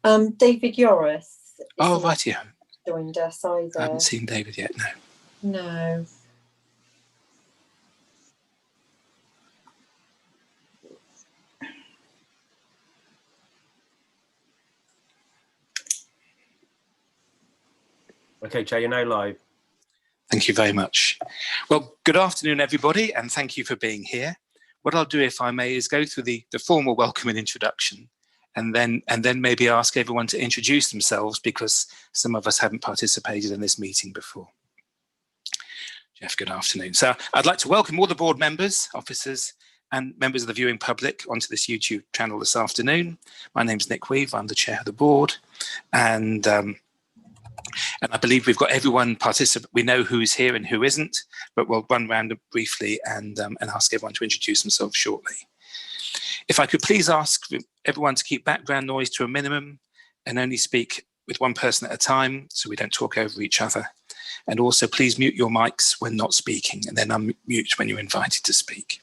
David Yoris. Oh, right, yeah. Joined us either. I haven't seen David yet, no. No. Okay, Chair, you're now live. Thank you very much. Well, good afternoon, everybody, and thank you for being here. What I'll do, if I may, is go through the formal welcome and introduction, and then maybe ask everyone to introduce themselves, because some of us haven't participated in this meeting before. Jeff, good afternoon. So I'd like to welcome all the board members, officers, and members of the viewing public onto this YouTube channel this afternoon. My name's Nick Weave, I'm the chair of the board, and I believe we've got everyone participate. We know who's here and who isn't, but we'll run round briefly and ask everyone to introduce themselves shortly. If I could please ask everyone to keep background noise to a minimum and only speak with one person at a time so we don't talk over each other. And also please mute your mics when not speaking and then unmute when you're invited to speak.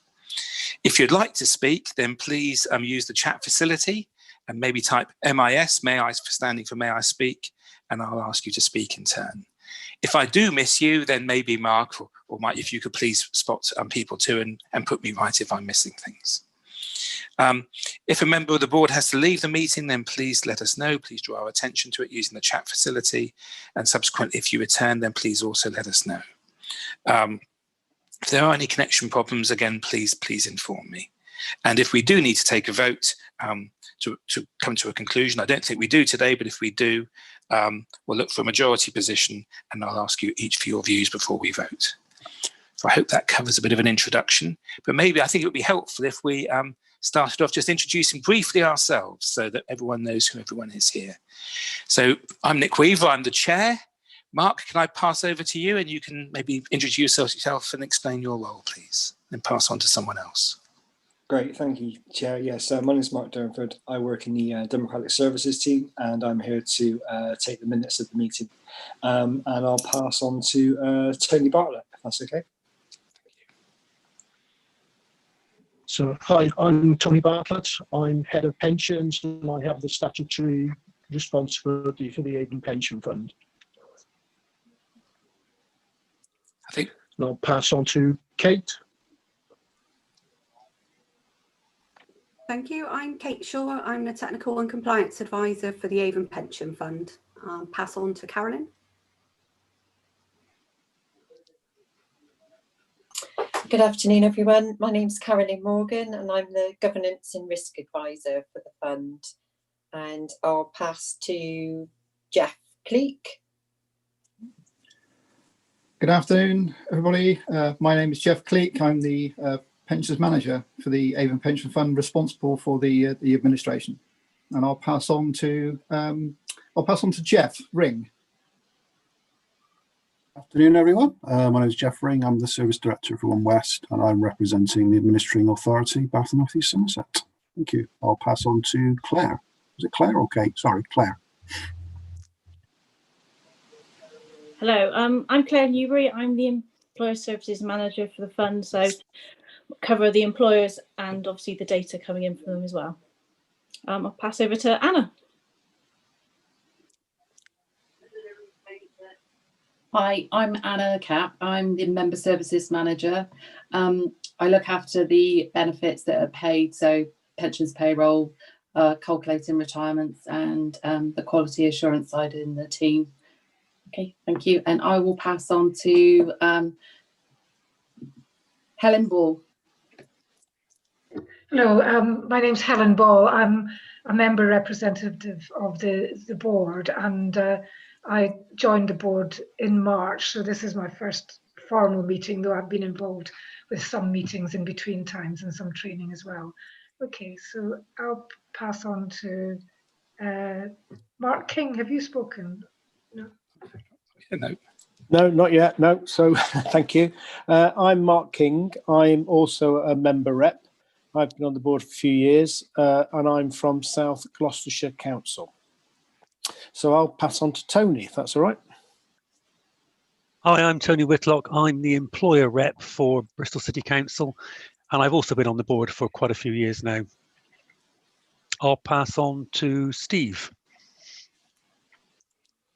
If you'd like to speak, then please use the chat facility and maybe type MIS, may I, standing for may I speak, and I'll ask you to speak in turn. If I do miss you, then maybe Mark or Mike, if you could please spot people too and put me right if I'm missing things. If a member of the board has to leave the meeting, then please let us know. Please draw our attention to it using the chat facility. And subsequently, if you return, then please also let us know. If there are any connection problems, again, please inform me. And if we do need to take a vote to come to a conclusion, I don't think we do today, but if we do, we'll look for a majority position and I'll ask you each for your views before we vote. So I hope that covers a bit of an introduction, but maybe I think it would be helpful if we started off just introducing briefly ourselves so that everyone knows who everyone is here. So I'm Nick Weaver, I'm the chair. Mark, can I pass over to you and you can maybe introduce yourself and explain your role, please, and pass on to someone else. Great, thank you, Chair. Yes, my name is Mark Durnford. I work in the Democratic Services team and I'm here to take the minutes of the meeting. And I'll pass on to Tony Bartlett, if that's okay. So, hi, I'm Tony Bartlett. I'm head of pensions and I have the statutory responsibility for the Avon Pension Fund. I think. And I'll pass on to Kate. Thank you. I'm Kate Shaw. I'm the Technical and Compliance Advisor for the Avon Pension Fund. I'll pass on to Carolyn. Good afternoon, everyone. My name's Carolyn Morgan and I'm the Governance and Risk Advisor for the fund. And I'll pass to Jeff Cleek. Good afternoon, everybody. My name is Jeff Cleek. I'm the Pensions Manager for the Avon Pension Fund, responsible for the administration. And I'll pass on to Jeff Ring. Afternoon, everyone. My name is Jeff Ring. I'm the Service Director for One West, and I'm representing the Administering Authority, Bath and North East Somerset. Thank you. I'll pass on to Claire. Is it Claire or Kate? Sorry, Claire. Hello, I'm Claire Newbury. I'm the Employer Services Manager for the fund, so cover the employers and obviously the data coming in from them as well. I'll pass over to Anna. Hi, I'm Anna Capp. I'm the Member Services Manager. I look after the benefits that are paid, so pensions, payroll, calculating retirements and the quality assurance side in the team. Okay, thank you. And I will pass on to Helen Ball. Hello, my name's Helen Ball. I'm a member representative of the board and I joined the board in March, so this is my first formal meeting, though I've been involved with some meetings in between times and some training as well. Okay, so I'll pass on to Mark King. Have you spoken? No. No, not yet. No. So thank you. I'm Mark King. I'm also a member rep. I've been on the board for a few years and I'm from South Gloucestershire Council. So I'll pass on to Tony, if that's all right. Hi, I'm Tony Whitlock. I'm the employer rep for Bristol City Council, and I've also been on the board for quite a few years now. I'll pass on to Steve.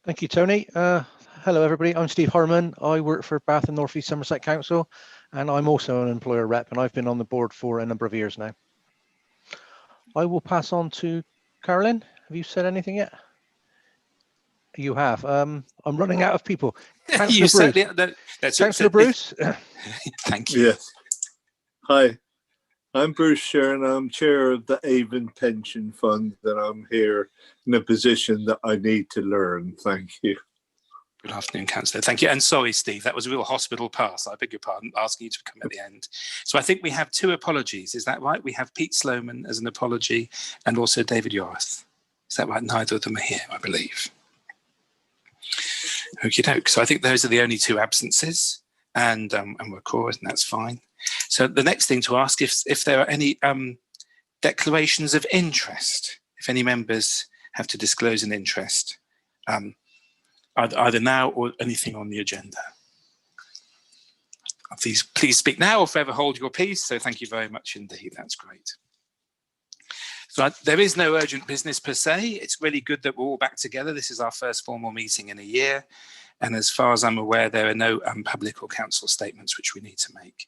Thank you, Tony. Hello, everybody. I'm Steve Harman. I work for Bath and North East Somerset Council, and I'm also an employer rep, and I've been on the board for a number of years now. I will pass on to Carolyn. Have you said anything yet? You have. I'm running out of people. You Councillor certainly. Bruce. Councillor Bruce. Thank you. Yes. Hi, I'm Bruce Sharon. I'm chair of the Avon Pension Fund, and I'm here in a position that I need to learn. Thank you. Good afternoon, Councillor. Thank you. And sorry, Steve, that was a real hospital pass. I beg your pardon, asking you to come at the end. So I think we have 2 apologies. Is that right? We have Pete Sloman as an apology and also David Yorth. Is that right? Neither of them are here, I believe. Okie doke. So I think those are the only 2 absences, and we're core, and that's fine. So the next thing to ask if there are any declarations of interest, if any members have to disclose an interest, either now or anything on the agenda. Please speak now or forever hold your peace. So thank you very much indeed. That's great. So there is no urgent business per se. It's really good that we're all back together. This is our first formal meeting in a year. And as far as I'm aware, there are no public or council statements which we need to make.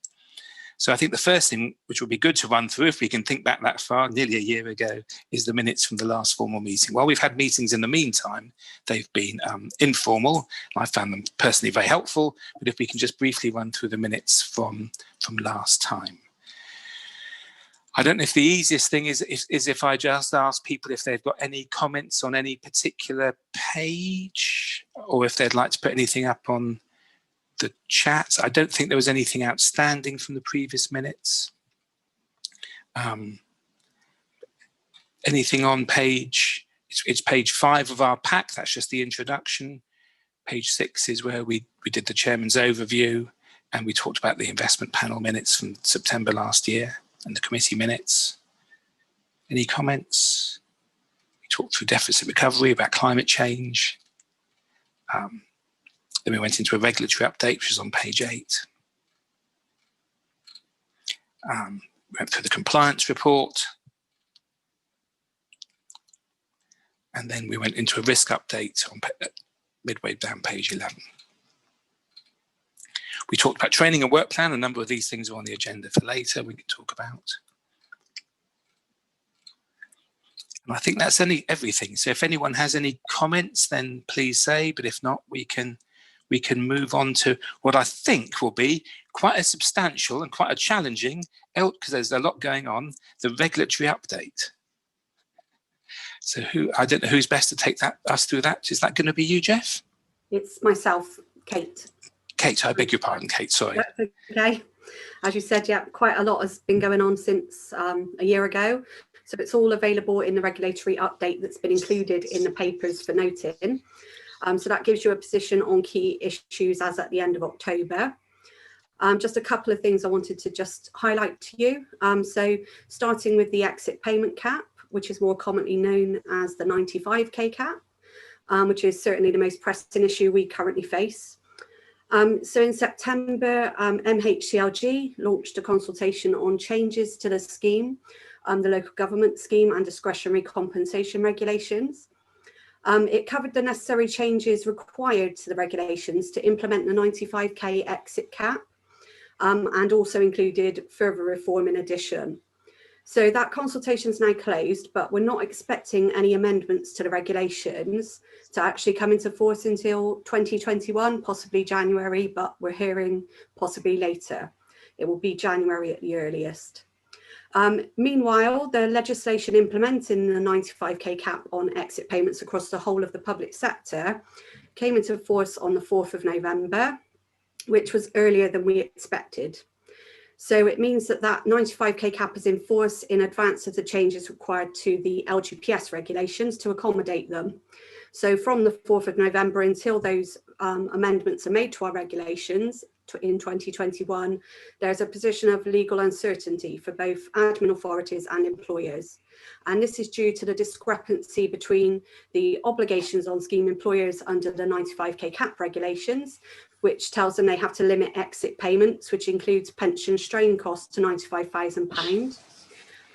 So I think the first thing which would be good to run through, if we can think back that far, nearly a year ago, is the minutes from the last formal meeting. While we've had meetings in the meantime, they've been informal. I found them personally very helpful, but if we can just briefly run through the minutes from last time. I don't know if the easiest thing is if I just ask people if they've got any comments on any particular page, or if they'd like to put anything up on the chat. I don't think there was anything outstanding from the previous minutes. Anything on page, it's page 5 of our pack, that's just the introduction. Page 6 is where we did the chairman's overview, and we talked about the investment panel minutes from September last year and the committee minutes. Any comments? We talked through deficit recovery, about climate change. Then we went into a regulatory update, which is on page 8. We went through the compliance report. And then we went into a risk update on midway down page 11. We talked about training and work plan. A number of these things are on the agenda for later we can talk about. And I think that's everything. So if anyone has any comments, then please say, but if not, we can move on to what I think will be quite a substantial and quite a challenging, because there's a lot going on, the regulatory update. So I don't know who's best to take us through that. Is that going to be you, Jeff? It's myself, Kate. Kate, I beg your pardon, Kate, sorry. That's okay. As you said, yeah, quite a lot has been going on since a year ago. So it's all available in the regulatory update that's been included in the papers for noting. So that gives you a position on key issues as at the end of October. Just a couple of things I wanted to just highlight to you. So starting with the exit payment cap, which is more commonly known as the 95k cap, which is certainly the most pressing issue we currently face. So in September, MHCLG launched a consultation on changes to the scheme, the local government scheme and discretionary compensation regulations. It covered the necessary changes required to the regulations to implement the 95k exit cap, and also included further reform in addition. So that consultation is now closed, but we're not expecting any amendments to the regulations to actually come into force until 2021, possibly January, but we're hearing possibly later. It will be January at the earliest. Meanwhile, the legislation implementing the 95k cap on exit payments across the whole of the public sector came into force on the 4th of November, which was earlier than we expected. So it means that 95k cap is in force in advance of the changes required to the LGPS regulations to accommodate them. So from the 4th of November until those amendments are made to our regulations in 2021, there's a position of legal uncertainty for both admin authorities and employers. And this is due to the discrepancy between the obligations on scheme employers under the 95k cap regulations, which tells them they have to limit exit payments, which includes pension strain costs to £95,000.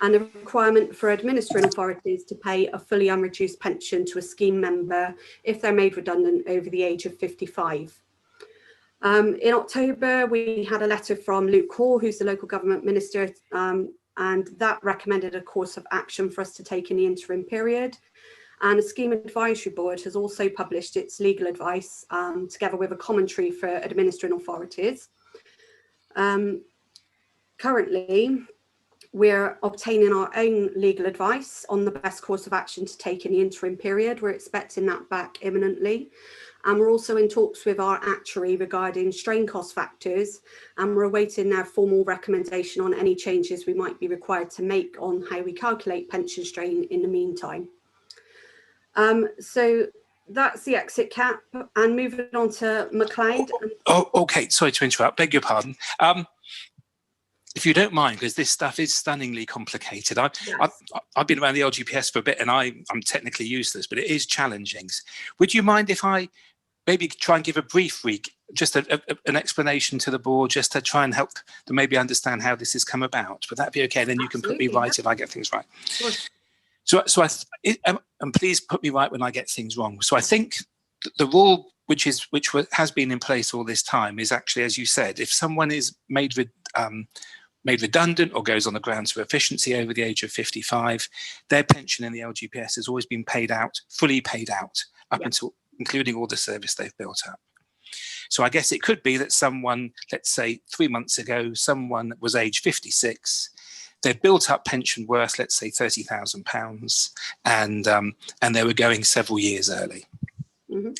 and a requirement for administering authorities to pay a fully unreduced pension to a scheme member if they're made redundant over the age of 55. In October, we had a letter from Luke Hall, who's the local government minister, and that recommended a course of action for us to take in the interim period. And the Scheme Advisory Board has also published its legal advice together with a commentary for administering authorities. Currently, we're obtaining our own legal advice on the best course of action to take in the interim period. We're expecting that back imminently. And we're also in talks with our actuary regarding strain cost factors, and we're awaiting their formal recommendation on any changes we might be required to make on how we calculate pension strain in the meantime. So that's the exit cap, and moving on to McLeod. Oh, okay, sorry to interrupt, beg your pardon. If you don't mind, because this stuff is stunningly complicated. I've been around the LGPS for a bit and I'm technically useless, but it is challenging. Would you mind if I maybe try and give a brief just an explanation to the board, just to try and help them maybe understand how this has come about? Would that be okay? Then you can put me right if I get things right. Sure. And please put me right when I get things wrong. So I think the rule which has been in place all this time is actually, as you said, if someone is made redundant or goes on the grounds for efficiency over the age of 55, their pension in the LGPS has always been paid out, fully paid out, up until including all the service they've built up. So I guess it could be that someone, let's say 3 months ago, someone was age 56, they've built up pension worth, let's say £30,000, and they were going several years early. Mm-hmm.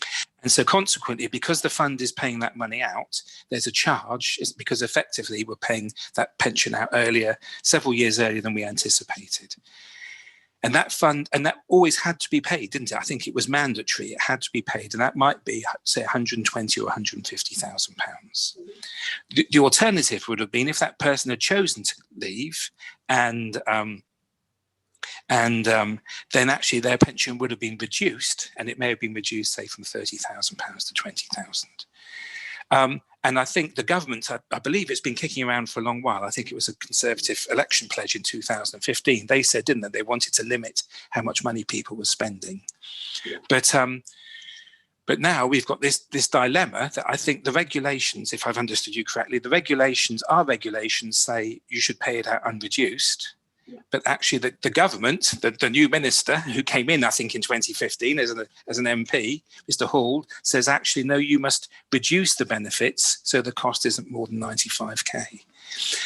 And so consequently, because the fund is paying that money out, there's a charge, because effectively we're paying that pension out earlier, several years earlier than we anticipated. And that fund, and that always had to be paid, didn't it? I think it was mandatory, it had to be paid, and that might be, say, £120,000 or £150,000. The alternative would have been if that person had chosen to leave and then actually their pension would have been reduced, and it may have been reduced, say, from £30,000 to £20,000. And I think the government, I believe it's been kicking around for a long while. I think it was a Conservative election pledge in 2015. They said, didn't they, they wanted to limit how much money people were spending. Yeah. But now we've got this dilemma that I think the regulations, if I've understood you correctly, our regulations say you should pay it out unreduced. Yeah. But actually the government, the new minister who came in, I think in 2015 as an MP, Mr. Hall, says actually, no, you must reduce the benefits so the cost isn't more than 95k.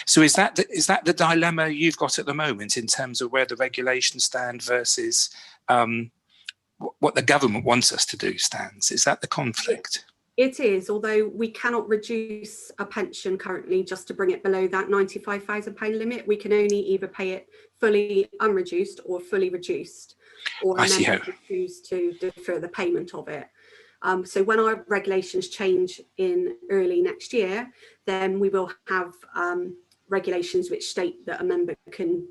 So is that the dilemma you've got at the moment in terms of where the regulations stand versus what the government wants us to do stands? Is that the conflict? It is, although we cannot reduce a pension currently just to bring it below that £95,000 limit. We can only either pay it fully unreduced or fully reduced, or a member can choose to defer the payment of it. So when our regulations change in early next year, then we will have regulations which state that a member can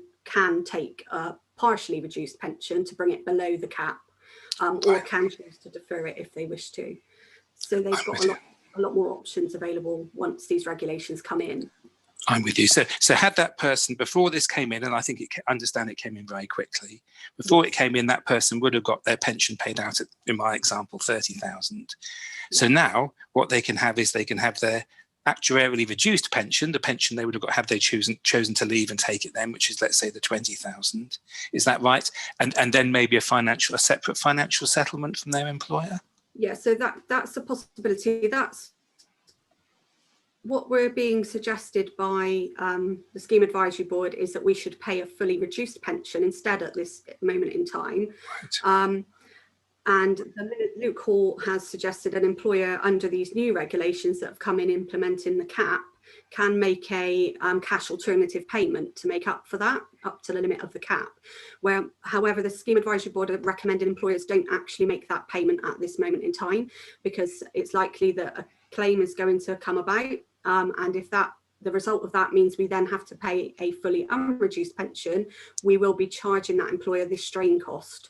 take a partially reduced pension to bring it below the cap, or can choose to defer it if they wish to. So they've got a lot more options available once these regulations come in. I'm with you. So had that person, before this came in, and I think understand it came in very quickly, before it came in, that person would have got their pension paid out at, in my example, 30,000. So now what they can have is they can have their actuarially reduced pension, the pension they would have got had they chosen to leave and take it then, which is, let's say, the 20,000. Is that right? And then maybe a separate financial settlement from their employer? Yeah, so that's a possibility. That's what we're being suggested by the Scheme Advisory Board, is that we should pay a fully reduced pension instead at this moment in time. Right. And Luke Hall has suggested an employer under these new regulations that have come in implementing the cap can make a cash alternative payment to make up for that, up to the limit of the cap. Where, however, the Scheme Advisory Board are recommending employers don't actually make that payment at this moment in time, because it's likely that a claim is going to come about. And if the result of that means we then have to pay a fully unreduced pension, we will be charging that employer this strain cost.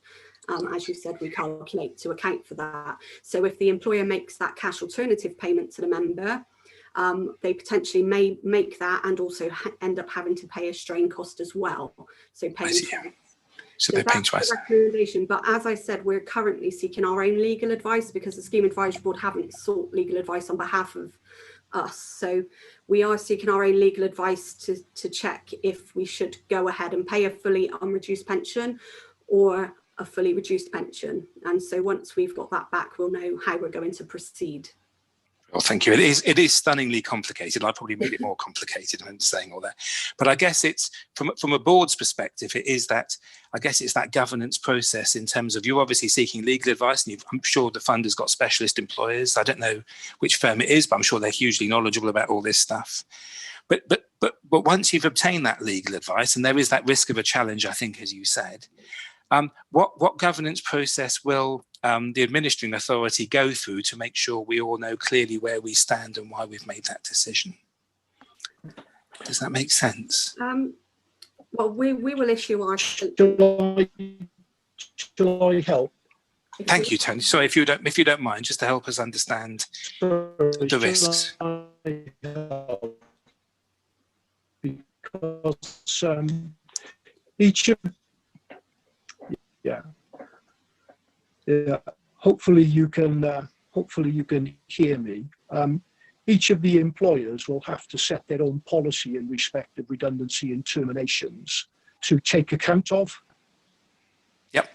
As you said, we calculate to account for that. So if the employer makes that cash alternative payment to the member, they potentially may make that and also end up having to pay a strain cost as well. So paying twice. So they're paying that's twice. the recommendation. But as I said, we're currently seeking our own legal advice because the Scheme Advisory Board haven't sought legal advice on behalf of us. So we are seeking our own legal advice to check if we should go ahead and pay a fully unreduced pension or a fully reduced pension. And so once we've got that back, we'll know how we're going to proceed. Well, thank you. It is stunningly complicated. I probably made it more complicated than saying all that. But I guess it's from a board's perspective, it is that, I guess it's that governance process in terms of you're obviously seeking legal advice, and I'm sure the fund has got specialist employers. I don't know which firm it is, but I'm sure they're hugely knowledgeable about all this stuff. But once you've obtained that legal advice, and there is that risk of a challenge, I think, as you said, what governance process will the administering authority go through to make sure we all know clearly where we stand and why we've made that decision? Does that make sense? Well, we will issue our... Shall I help? Thank you, Tony. Sorry, if you don't mind, just to help us understand the risks. Because each of hopefully you can hear me. Each of the employers will have to set their own policy in respect of redundancy and terminations to take account of. Yep,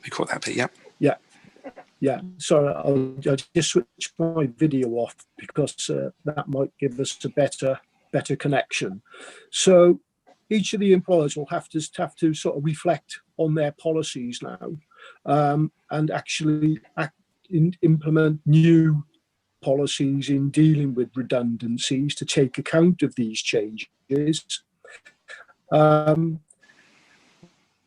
we caught that bit. Yep. Yeah. Sorry, I'll just switch my video off because that might give us a better connection. So each of the employers will have to sort of reflect on their policies now, and actually implement new policies in dealing with redundancies to take account of these changes.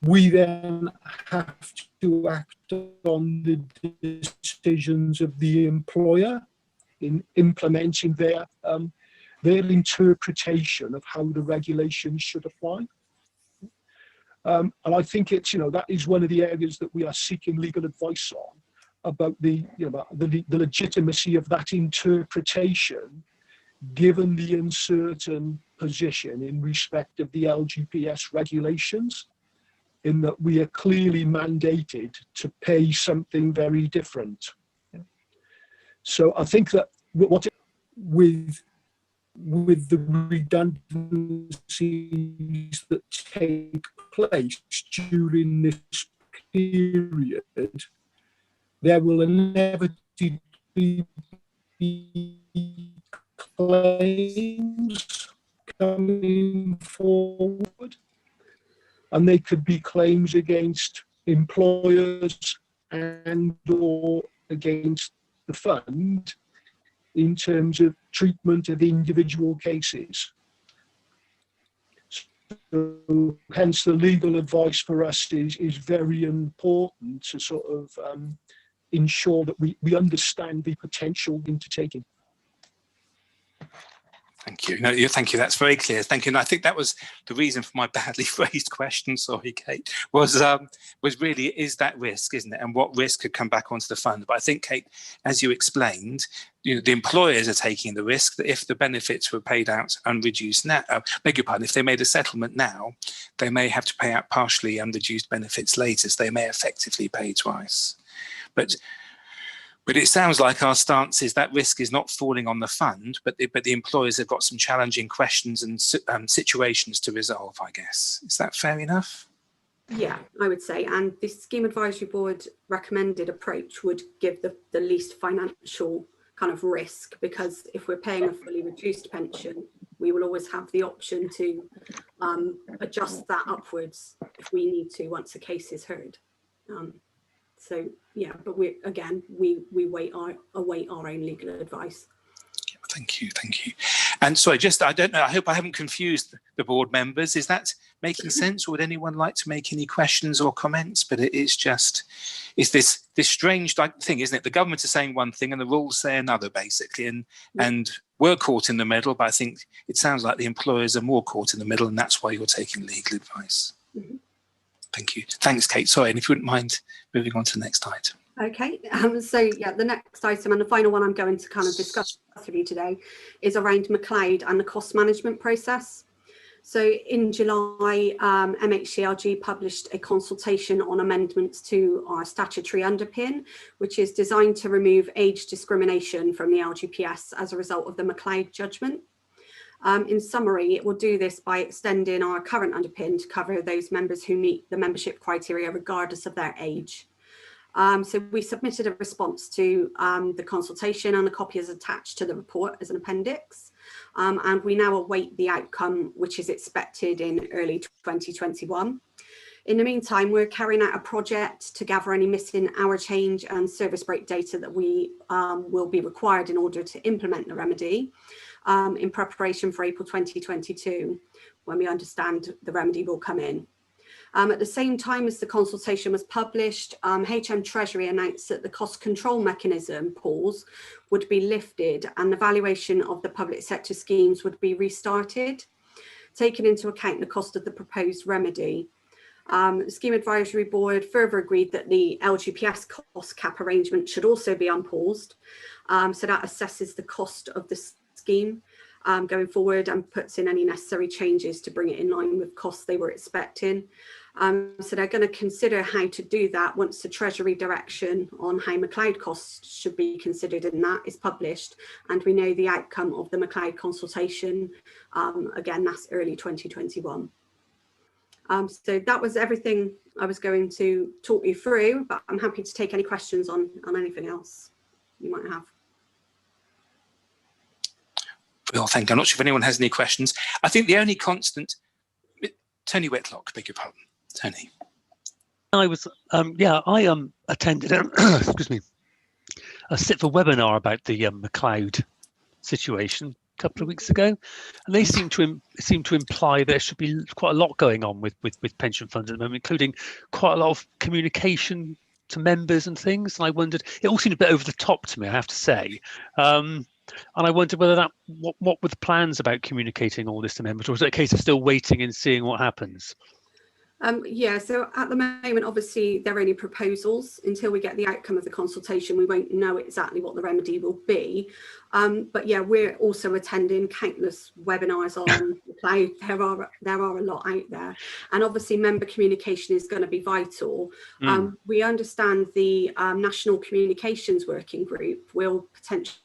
We then have to act on the decisions of the employer in implementing their interpretation of how the regulations should apply. And I think it's, that is one of the areas that we are seeking legal advice on, about the legitimacy of that interpretation, given the uncertain position in respect of the LGPS regulations, in that we are clearly mandated to pay something very different. So I think that with the redundancies that take place during this period, there will inevitably be claims coming forward, and they could be claims against employers and or against the fund in terms of treatment of individual cases. So, hence the legal advice for us is very important to sort of ensure that we understand the potential undertaking. Thank you. No, thank you. That's very clear. Thank you. And I think that was the reason for my badly phrased question. Sorry, Kate. Was really, is that risk, isn't it? And what risk could come back onto the fund? But I think, Kate, as you explained, the employers are taking the risk that if the benefits were paid out unreduced now, beg your pardon, if they made a settlement now, they may have to pay out partially unreduced benefits later. So they may effectively pay twice. But it sounds like our stance is that risk is not falling on the fund, but the employers have got some challenging questions and situations to resolve, I guess. Is that fair enough? Yeah, I would say. And the Scheme Advisory Board recommended approach would give the least financial kind of risk, because if we're paying a fully reduced pension, we will always have the option to adjust that upwards if we need to once a case is heard. So yeah, but we await our own legal advice. Thank you. And sorry, I don't know, I hope I haven't confused the board members. Is that making sense, or would anyone like to make any questions or comments? But it's this strange thing, isn't it? The government is saying one thing and the rules say another, basically, and we're caught in the middle, but I think it sounds like the employers are more caught in the middle, and that's why you're taking legal advice. Mm-hmm. Thank you. Thanks, Kate. Sorry, and if you wouldn't mind moving on to the next item. Okay, so yeah, the next item and the final one I'm going to kind of discuss with you today is around McLeod and the cost management process. So in July, MHCRG published a consultation on amendments to our statutory underpin, which is designed to remove age discrimination from the LGPS as a result of the McLeod judgment. In summary, it will do this by extending our current underpin to cover those members who meet the membership criteria regardless of their age. So we submitted a response to the consultation, and a copy is attached to the report as an appendix. And we now await the outcome, which is expected in early 2021. In the meantime, we're carrying out a project to gather any missing hour change and service break data that we will be required in order to implement the remedy in preparation for April 2022, when we understand the remedy will come in. At the same time as the consultation was published, HM Treasury announced that the cost control mechanism pause would be lifted and the valuation of the public sector schemes would be restarted, taking into account the cost of the proposed remedy. The Scheme Advisory Board further agreed that the LGPS cost cap arrangement should also be unpaused. So that assesses the cost of the scheme going forward and puts in any necessary changes to bring it in line with costs they were expecting. So they're going to consider how to do that once the Treasury direction on how McLeod costs should be considered in that is published, and we know the outcome of the McLeod consultation. Again, that's early 2021. So that was everything I was going to talk you through, but I'm happy to take any questions on anything else you might have. Well, thank you. I'm not sure if anyone has any questions. I think the only constant, Tony Whitlock, beg your pardon. Tony. I was, I attended, excuse me, a SITFA webinar about the McLeod situation a couple of weeks ago, and they seem to imply there should be quite a lot going on with pension funds at the moment, including quite a lot of communication to members and things. And I wondered, it all seemed a bit over the top to me, I have to say. And I wondered whether that, what were the plans about communicating all this to members, or was it a case of still waiting and seeing what happens? Yeah, so at the moment, obviously, there are only proposals. Until we get the outcome of the consultation, we won't know exactly what the remedy will be. But yeah, we're also attending countless webinars on the cloud. There are a lot out there. And obviously, member communication is going to be vital. We understand the National Communications Working Group will potentially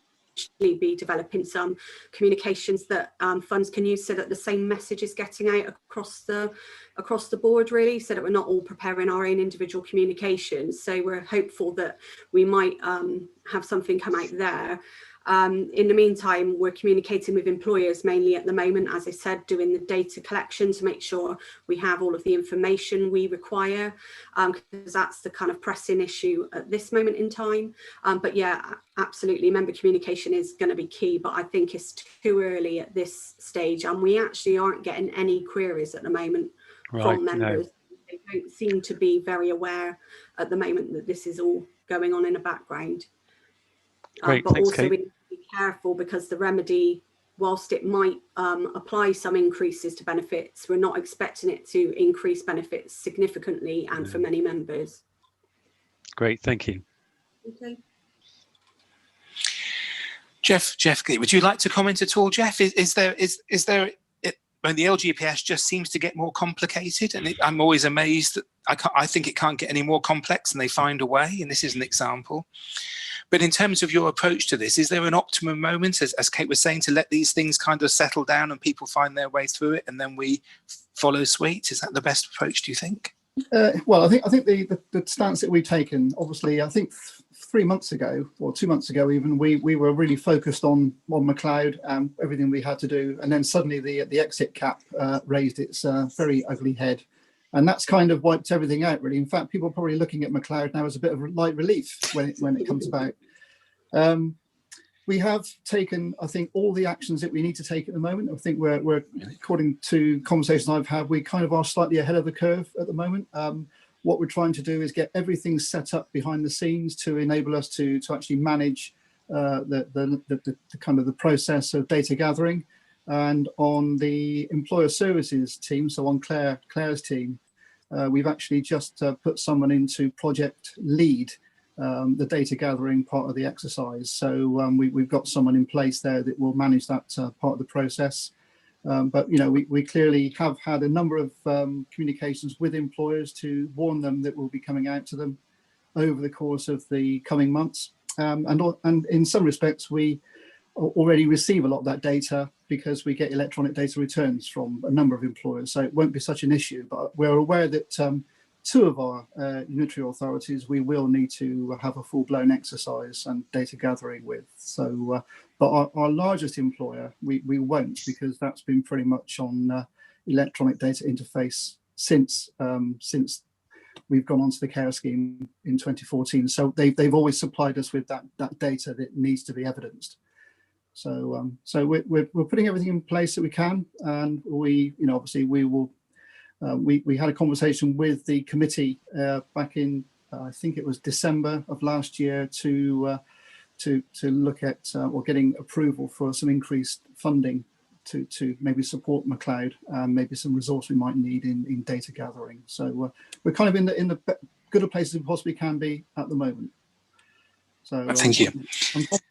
be developing some communications that funds can use, so that the same message is getting out across the board, really, so that we're not all preparing our own individual communications. So we're hopeful that we might have something come out there. In the meantime, we're communicating with employers mainly at the moment, as I said, doing the data collection to make sure we have all of the information we require, because that's the kind of pressing issue at this moment in time. But yeah, absolutely, member communication is going to be key, but I think it's too early at this stage, and we actually aren't getting any queries at the moment from members. No. They don't seem to be very aware at the moment that this is all going on in the background. Great, but thanks, also Kate. we need to be careful, because the remedy, whilst it might apply some increases to benefits, we're not expecting it to increase benefits significantly and for many members. Great, thank you. Okay. Jeff, would you like to comment at all, Jeff? Is there when the LGPS just seems to get more complicated, and I'm always amazed that I think it can't get any more complex, and they find a way, and this is an example. But in terms of your approach to this, is there an optimum moment, as Kate was saying, to let these things kind of settle down and people find their way through it, and then we follow suit? Is that the best approach, do you think? Well, I think the stance that we've taken, obviously, I think 3 months ago or 2 months ago even, we were really focused on McLeod and everything we had to do, and then suddenly the exit cap raised its very ugly head, and that's kind of wiped everything out, really. In fact, people are probably looking at McLeod now as a bit of light relief when it comes about. We have taken, I think, all the actions that we need to take at the moment. I think we're according to conversations I've had, we kind of are slightly ahead of the curve at the moment. What we're trying to do is get everything set up behind the scenes to enable us to actually manage the kind of the process of data gathering. And on the employer services team, so on Claire's team, we've actually just put someone into project lead the data gathering part of the exercise. So we've got someone in place there that will manage that part of the process. But we clearly have had a number of communications with employers to warn them that we'll be coming out to them over the course of the coming months. And in some respects, we already receive a lot of that data because we get electronic data returns from a number of employers. So it won't be such an issue, but we're aware that two of our unitary authorities, we will need to have a full-blown exercise and data gathering with. So, but our largest employer, we won't, because that's been pretty much on electronic data interface since we've gone onto the care scheme in 2014. So they've always supplied us with that data that needs to be evidenced. So we're putting everything in place that we can, and we obviously we will. We had a conversation with the committee back in I think it was December of last year to look at or getting approval for some increased funding to maybe support McLeod and maybe some resource we might need in data gathering. So we're kind of in the good a place as we possibly can be at the moment. So thank you.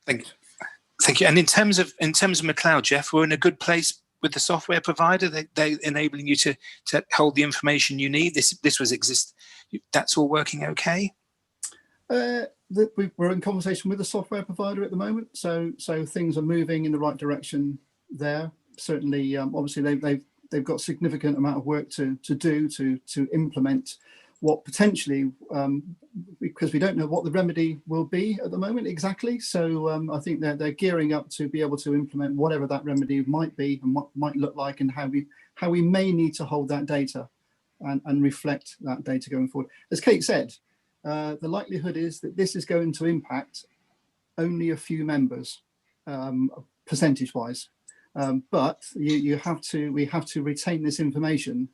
Thank you. And in terms of McLeod, Jeff, we're in a good place with the software provider. They enabling you to hold the information you need. That's all working okay. We're in conversation with the software provider at the moment, so things are moving in the right direction there. Certainly, obviously they've got a significant amount of work to do to implement what potentially, because we don't know what the remedy will be at the moment exactly. So I think they're gearing up to be able to implement whatever that remedy might be and what might look like, and how we may need to hold that data and reflect that data going forward. As Kate said, the likelihood is that this is going to impact only a few members, percentage-wise, but we have to retain this information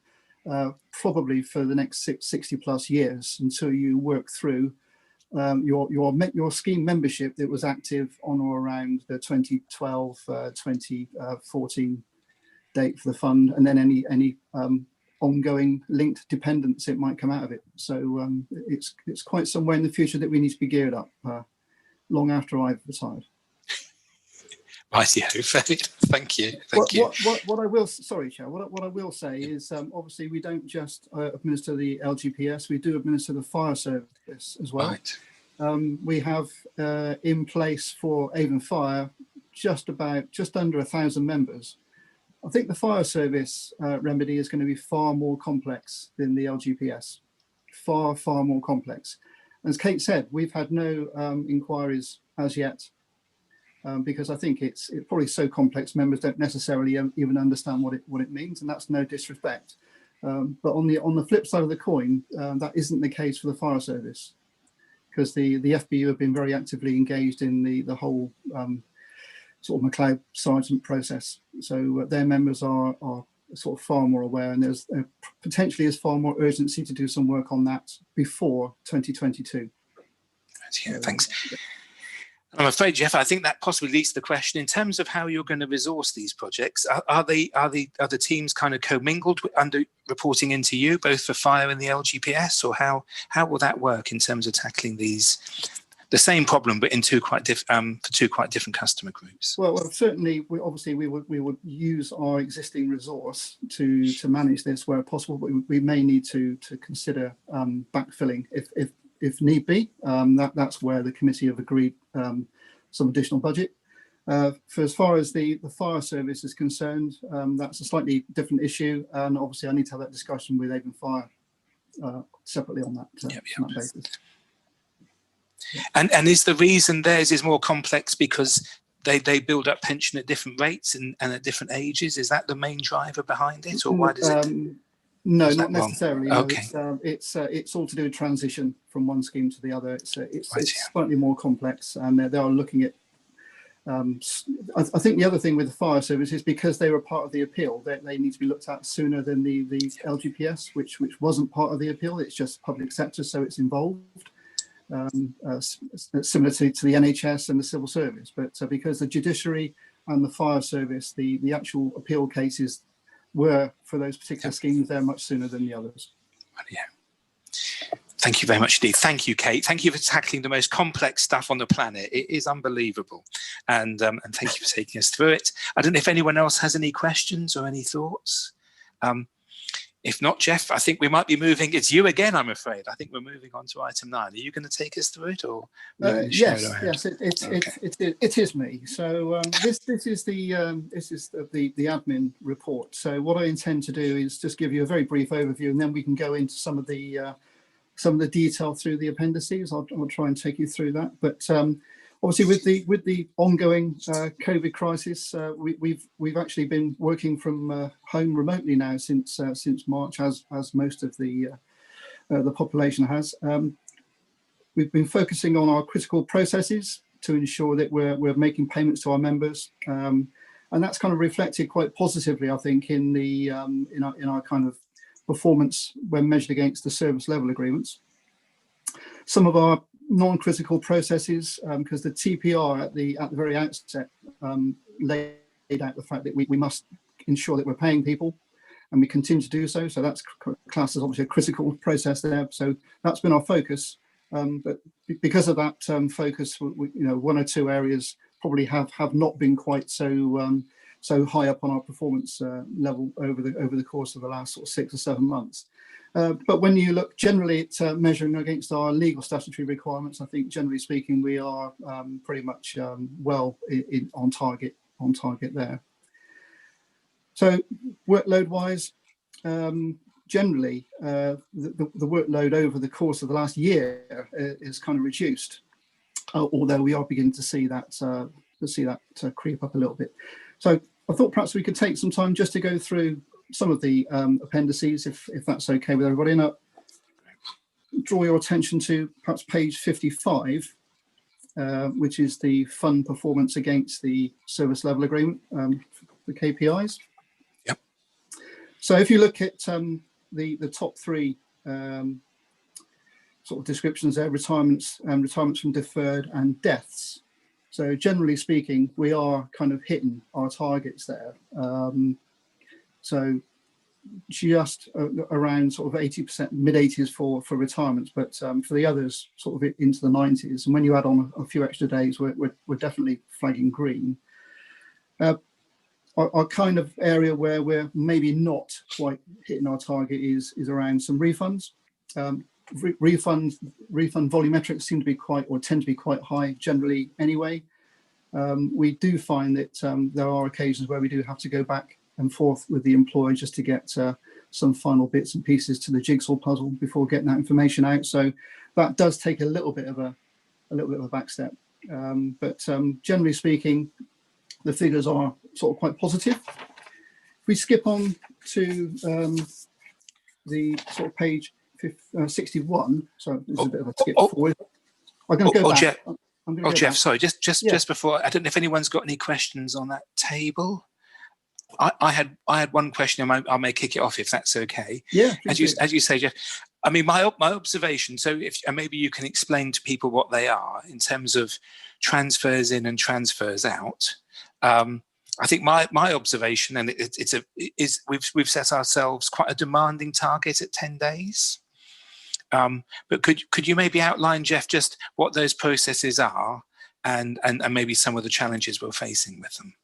probably for the next 60 plus years until you work through your scheme membership that was active on or around the 2012 2014 date for the fund, and then any ongoing linked dependence it might come out of it. So it's quite somewhere in the future that we need to be geared up long after I've retired. Right, yeah, thank you. What I will, sorry, Chair. What I will say is, obviously, we don't just administer the LGPS. We do administer the fire service as well. Right. We have in place for Avon Fire just under 1,000 members. I think the fire service remedy is going to be far more complex than the LGPS. Far more complex. As Kate said, we've had no inquiries as yet. Because I think it's probably so complex, members don't necessarily even understand what it means, and that's no disrespect. But on the flip side of the coin, that isn't the case for the fire service, because the FBU have been very actively engaged in the whole sort of McLeod Sergeant process. So their members are sort of far more aware, and there's potentially is far more urgency to do some work on that before 2022. Yeah, thanks. I'm afraid, Jeff, I think that possibly leads to the question in terms of how you're going to resource these projects. Are the teams kind of commingled under reporting into you, both for fire and the LGPS, or how will that work in terms of tackling the same problem but in for two quite different customer groups? Well, certainly, we would use our existing resource to manage this where possible, but we may need to consider backfilling if need be. That's where the committee have agreed some additional budget. For as far as the fire service is concerned, that's a slightly different issue, and obviously I need to have that discussion with Avon Fire separately on that, on that basis. And is the reason theirs is more complex because they build up pension at different rates and at different ages? Is that the main driver behind it, or why does it? No, not necessarily. No, okay. It's all to do with transition from one scheme to the other. It's slightly more complex, and they are looking at. I think the other thing with the fire service is because they were part of the appeal, they need to be looked at sooner than the LGPS, which wasn't part of the appeal. It's just public sector, so it's involved. Similar to the NHS and the civil service, but because the judiciary and the fire service, the actual appeal cases were for those particular schemes, they're much sooner than the others. Yeah. Thank you very much indeed. Thank you, Kate. Thank you for tackling the most complex stuff on the planet. It is unbelievable. And thank you for taking us through it. I don't know if anyone else has any questions or any thoughts. If not, Jeff, I think we might be moving. It's you again, I'm afraid. I think we're moving on to item 9. Are you going to take us through it, or yes, it is me. So this is the admin report. So what I intend to do is just give you a very brief overview, and then we can go into some of the detail through the appendices. I'll try and take you through that. But obviously, with the ongoing COVID crisis, we've actually been working from home remotely now since March, as most of the population has. We've been focusing on our critical processes to ensure that we're making payments to our members, and that's kind of reflected quite positively, I think, in the in our kind of performance when measured against the service level agreements. Some of our non-critical processes, because the TPR at the very outset laid out the fact that we must ensure that we're paying people, and we continue to do so. So that's classed as obviously a critical process there. So that's been our focus. But because of that focus, one or two areas probably have not been quite so high up on our performance level over the course of the last sort of 6 or 7 months. But when you look generally at measuring against our legal statutory requirements, I think generally speaking we are pretty much well on target there. So workload wise, generally the workload over the course of the last year is kind of reduced, although we are beginning to see that creep up a little bit. So I thought perhaps we could take some time just to go through some of the appendices, if that's okay with everybody. And draw your attention to perhaps page 55, which is the fund performance against the service level agreement, the KPIs. Yep. So if you look at the top 3 sort of descriptions there, retirements from deferred and deaths. So generally speaking, we are kind of hitting our targets there. So just around sort of 80%, mid-80s for retirements, but for the others, sort of into the 90s. And when you add on a few extra days, we're definitely flagging green. Our kind of area where we're maybe not quite hitting our target is around some refunds. Refund volumetrics tend to be quite high generally anyway. We do find that there are occasions where we do have to go back and forth with the employer just to get some final bits and pieces to the jigsaw puzzle before getting that information out. So that does take a little bit of a back step. But generally speaking, the figures are sort of quite positive. If we skip on to the sort of page 61, so there's a bit of a skip forward. I'm going to go back. Jeff, sorry, just before, I don't know if anyone's got any questions on that table. I had one question, and I may kick it off if that's okay. Yeah. As you say, Jeff. I mean, my observation. So, and maybe you can explain to people what they are in terms of transfers in and transfers out. I think my observation, and is we've set ourselves quite a demanding target at 10 days. But could you maybe outline, Jeff, just what those processes are, and maybe some of the challenges we're facing with them?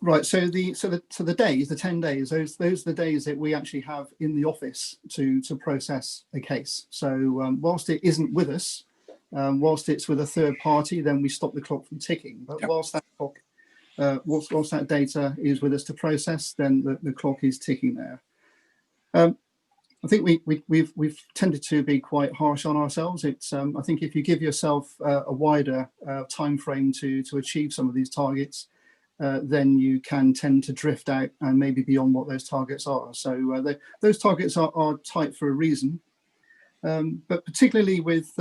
Right. So the days, the 10 days, those are the days that we actually have in the office to process a case. So whilst it isn't with us, whilst it's with a third party, then we stop the clock from ticking. But whilst that clock, whilst that data is with us to process, then the clock is ticking there. I think we've tended to be quite harsh on ourselves. It's I think if you give yourself a wider time frame to achieve some of these targets, then you can tend to drift out and maybe beyond what those targets are. So those targets are tight for a reason, but particularly with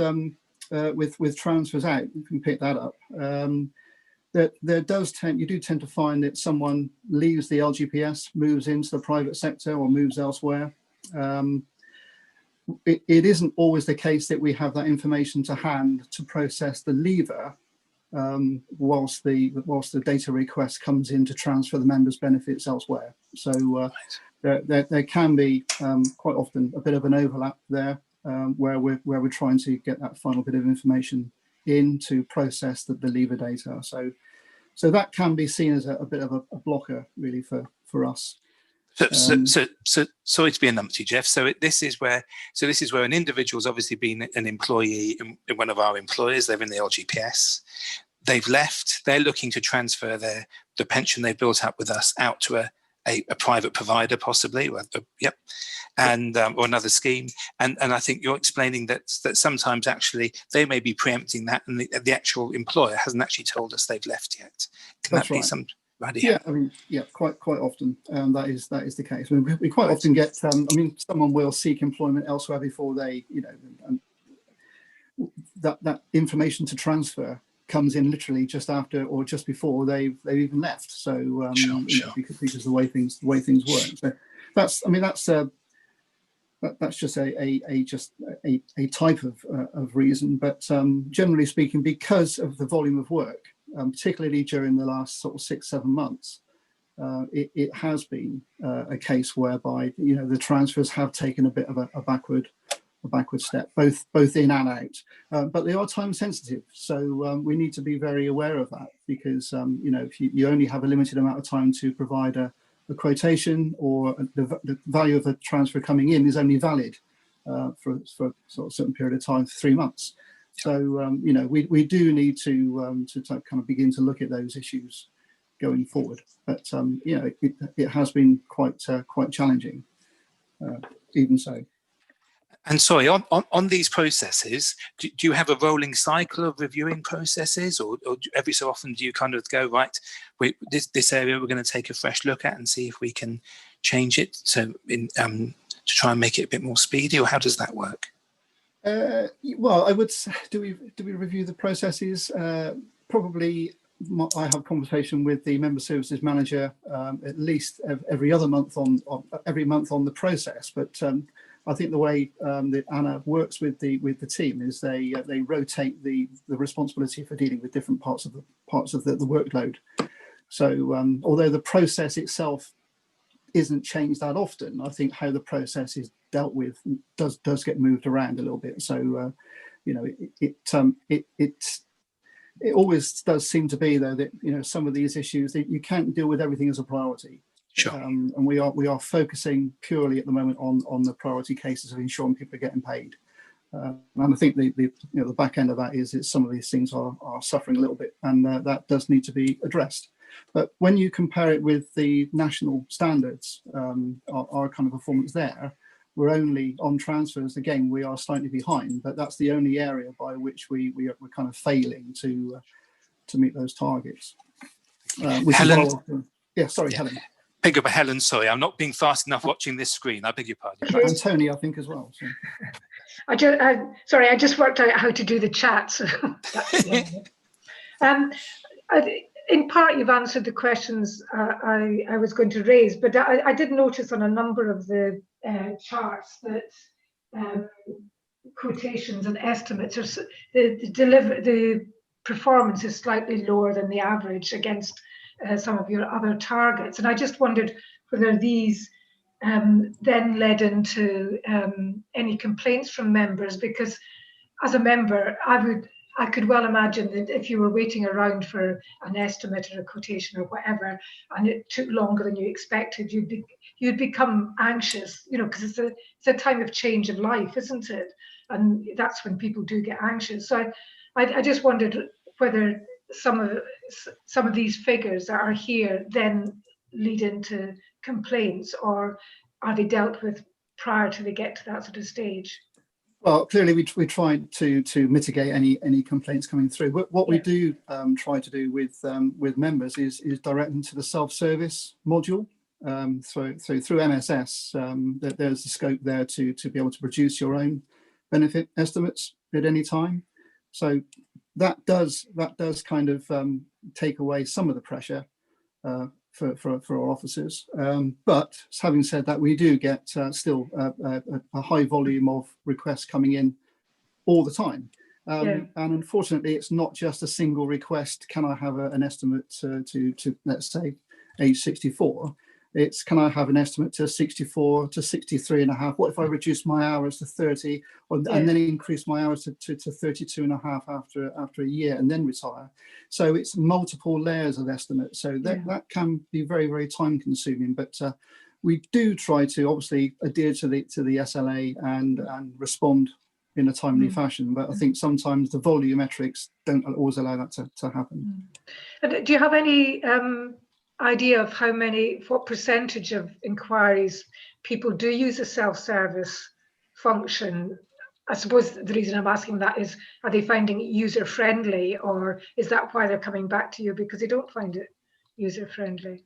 transfers out, you can pick that up. That you do tend to find that someone leaves the LGPS, moves into the private sector or moves elsewhere. It isn't always the case that we have that information to hand to process the leaver whilst the data request comes in to transfer the members' benefits elsewhere. So there can be quite often a bit of an overlap there. where we're trying to get that final bit of information in to process the leaver data. So that can be seen as a bit of a blocker, really, for us. So sorry to be a numpty, Jeff. So this is where an individual's obviously been an employee in one of our employers. They're in the LGPS. They've left. They're looking to transfer the pension they've built up with us out to a private provider, possibly. Yep. And or another scheme. And I think you're explaining that sometimes actually they may be preempting that, and the actual employer hasn't actually told us they've left yet. Can That's that be right. some? Right, yeah, I mean, yeah, quite often that is the case. I mean, we quite often get. I mean, someone will seek employment elsewhere before they, that information to transfer comes in literally just after or just before they've even left. So sure. Because the way things work. So that's just a type of reason. But generally speaking, because of the volume of work, particularly during the last sort of 6-7 months, it has been a case whereby the transfers have taken a bit of a backward step, both in and out. But they are time sensitive, so we need to be very aware of that, because if you only have a limited amount of time to provide a quotation, or the value of the transfer coming in is only valid for sort of a certain period of time, 3 months. So we do need to kind of begin to look at those issues going forward. But it has been quite challenging, even so. And sorry, on these processes, do you have a rolling cycle of reviewing processes, or every so often do you kind of go, right, this area we're going to take a fresh look at and see if we can change it to try and make it a bit more speedy, or how does that work? Well, I would say, do we review the processes? Probably I have a conversation with the member services manager at least every other month every month on the process, but I think the way that Anna works with the team is they rotate the responsibility for dealing with different parts of the workload. So although the process itself isn't changed that often, I think how the process is dealt with does get moved around a little bit. So it always does seem to be, though, that some of these issues that you can't deal with everything as a priority. Sure. And we are focusing purely at the moment on the priority cases of ensuring people are getting paid. And I think the back end of that is some of these things are suffering a little bit, and that does need to be addressed. But when you compare it with the national standards, our kind of performance there, we're only on transfers. Again, we are slightly behind, but that's the only area by which we're kind of failing to meet those targets. Helen, Helen. Pick up Helen. Sorry, I'm not being fast enough watching this screen. I beg your pardon. And Tony, I think, as well. So. I just worked out how to do the chat. So in part, you've answered the questions I was going to raise, but I did notice on a number of the charts that quotations and estimates are the performance is slightly lower than the average against some of your other targets. And I just wondered whether these then led into any complaints from members, because as a member, I could well imagine that if you were waiting around for an estimate or a quotation or whatever, and it took longer than you expected, you'd become anxious, because it's a time of change of life, isn't it? And that's when people do get anxious. So I just wondered whether some of these figures that are here then lead into complaints, or are they dealt with prior to they get to that sort of stage? Well, clearly we try to mitigate any complaints coming through. But what we do try to do with members is direct them to the self-service module. Through MSS, there's the scope there to be able to produce your own benefit estimates at any time. So that does kind of take away some of the pressure for our officers. But having said that, we do get still a high volume of requests coming in all the time. And unfortunately, it's not just a single request. Can I have an estimate to let's say age 64? It's, can I have an estimate to 64 to 63 and a half? What if I reduce my hours to 30 and then increase my hours to 32 and a half after a year and then retire? So it's multiple layers of estimates. So that can be very, very time consuming, but we do try to obviously adhere to the SLA and respond in a timely fashion. But I think sometimes the volumetrics don't always allow that to happen. And do you have any idea of what percentage of inquiries people do use a self-service function? I suppose the reason I'm asking that is, are they finding it user-friendly, or is that why they're coming back to you because they don't find it user-friendly?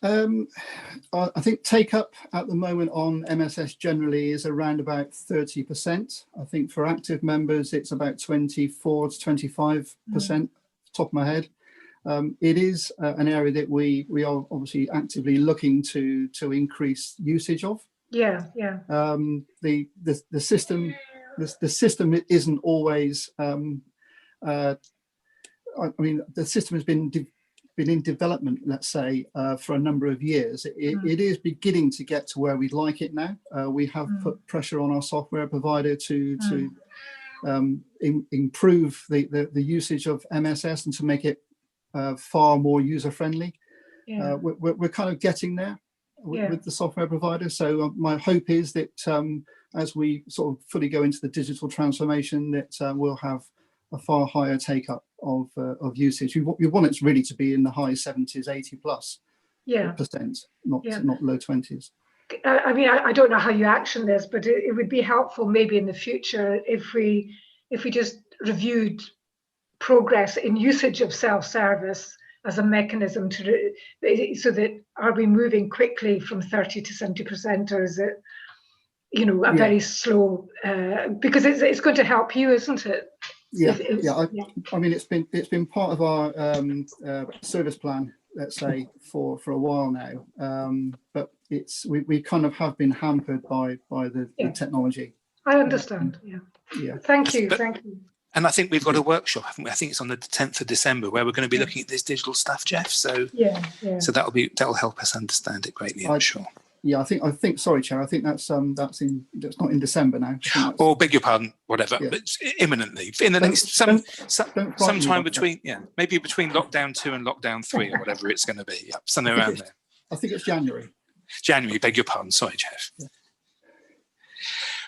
I think take-up at the moment on MSS generally is around about 30%. I think for active members, it's about 24 to 25%, top of my head. It is an area that we are obviously actively looking to increase usage of. Yeah. The system isn't always. I mean, the system has been in development, let's say, for a number of years. It is beginning to get to where we'd like it now. We have put pressure on our software provider to improve the usage of MSS and to make it far more user-friendly. We're kind of getting there with the software provider. So my hope is that as we sort of fully go into the digital transformation, that we'll have a far higher take-up of usage. We want it really to be in the high 70s, 80 plus %, not low 20s. I mean, I don't know how you action this, but it would be helpful maybe in the future if we just reviewed progress in usage of self-service as a mechanism so that, are we moving quickly from 30 to 70%, or is it, a very slow, because it's going to help you, isn't it? I mean, it's been part of our service plan, let's say, for a while now, but we kind of have been hampered by the technology. I understand. Thank you. And I think we've got a workshop, haven't we? I think it's on the 10th of December where we're going to be looking at this digital stuff, Jeff. So so that'll help us understand it greatly, I'm sure. Yeah, I think. Sorry, Chair. I think that's not in December now. Or beg your pardon, whatever. But imminently, in the next sometime between maybe between lockdown 2 and lockdown 3 or whatever it's going to be. Yeah, something around there. I think it's January. Beg your pardon. Sorry, Jeff. Yeah.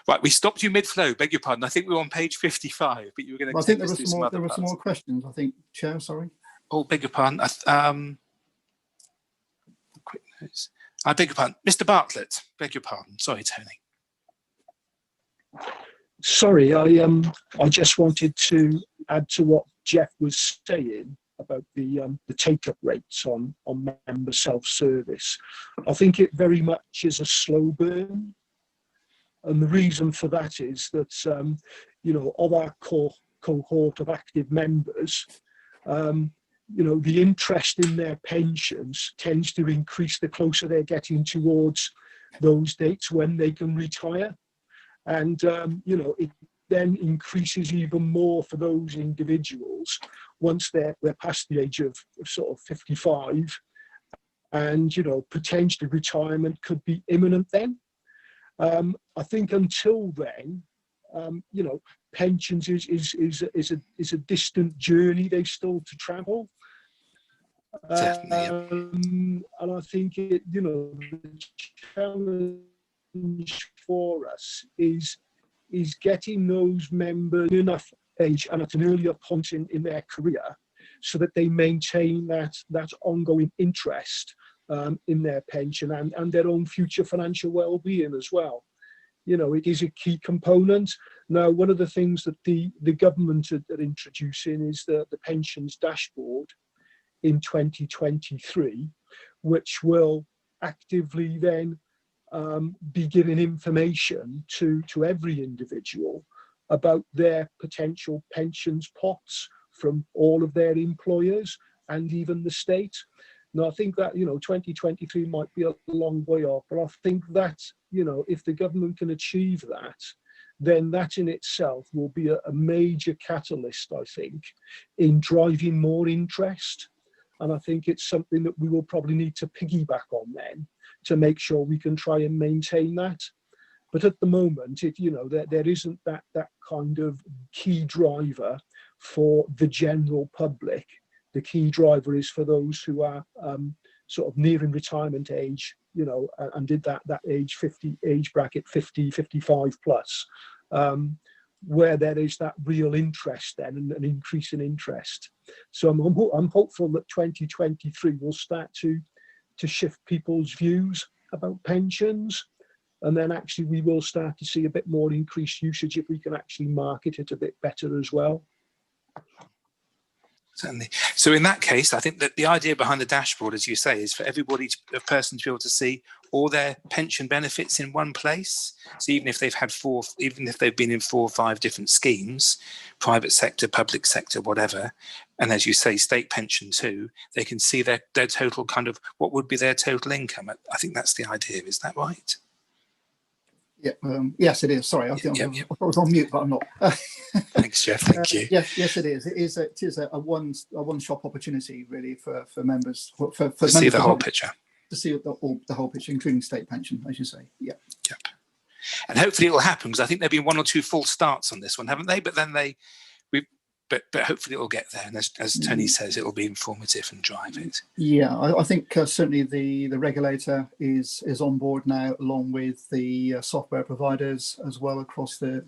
Right, we stopped you mid-flow. Beg your pardon. I think we were on page 55, but you were going to. I think there were some more questions. I think, Chair. Sorry. Oh, beg your pardon. Quick notes. I beg your pardon. Mr. Bartlett, beg your pardon. Sorry, Tony. Sorry, I just wanted to add to what Jeff was saying about the take-up rates on member self-service. I think it very much is a slow burn. And the reason for that is that, of our cohort of active members, the interest in their pensions tends to increase the closer they're getting towards those dates when they can retire. And, it then increases even more for those individuals once they're past the age of sort of 55, and, potentially retirement could be imminent then. I think until then, pensions is a distant journey they've still to travel. And I think the challenge for us is getting those members enough age and at an earlier point in their career so that they maintain that ongoing interest in their pension and their own future financial well-being as well. It is a key component. Now, one of the things that the government are introducing is the pensions dashboard in 2023, which will actively then be giving information to every individual about their potential pensions pots from all of their employers and even the state. Now, I think that, 2023 might be a long way off, but I think that, if the government can achieve that, then that in itself will be a major catalyst, I think, in driving more interest. And I think it's something that we will probably need to piggyback on then to make sure we can try and maintain that. But at the moment, there isn't that kind of key driver for the general public. The key driver is for those who are sort of nearing retirement age, and did that age bracket 50, 55 plus, where there is that real interest then, and an increase in interest. So I'm hopeful that 2023 will start to shift people's views about pensions, and then actually we will start to see a bit more increased usage if we can actually market it a bit better as well. Certainly. So in that case, I think that the idea behind the dashboard, as you say, is for a person to be able to see all their pension benefits in one place. So even if they've been in 4 or 5 different schemes, private sector, public sector, whatever, and as you say, state pension too, they can see their total kind of what would be their total income. I think that's the idea. Is that right? Yeah, yes, it is. Sorry, I was on mute, but I'm not. Thanks, Jeff. Thank you. Yes, it is. It is a one-shop opportunity, really, for members for to members see the whole picture. To see the whole picture, including state pension, as you say. Yeah. Yep. And hopefully it will happen, because I think there've been 1 or 2 false starts on this one, haven't they? But then But hopefully it will get there, and as Tony says, it will be informative and drive it. Yeah, I think certainly the regulator is on board now, along with the software providers as well across the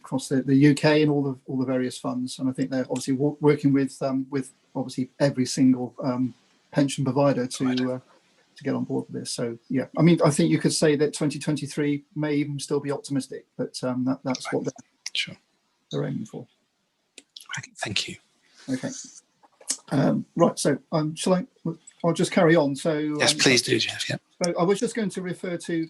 UK and all the various funds. And I think they're obviously working with obviously every single pension provider to get on board with this. So yeah, I mean, I think you could say that 2023 may even still be optimistic, but that's what they're aiming for. Thank you. Okay. Right. So I'll just carry on. So yes, please do, Jeff. Yeah. So I was just going to refer to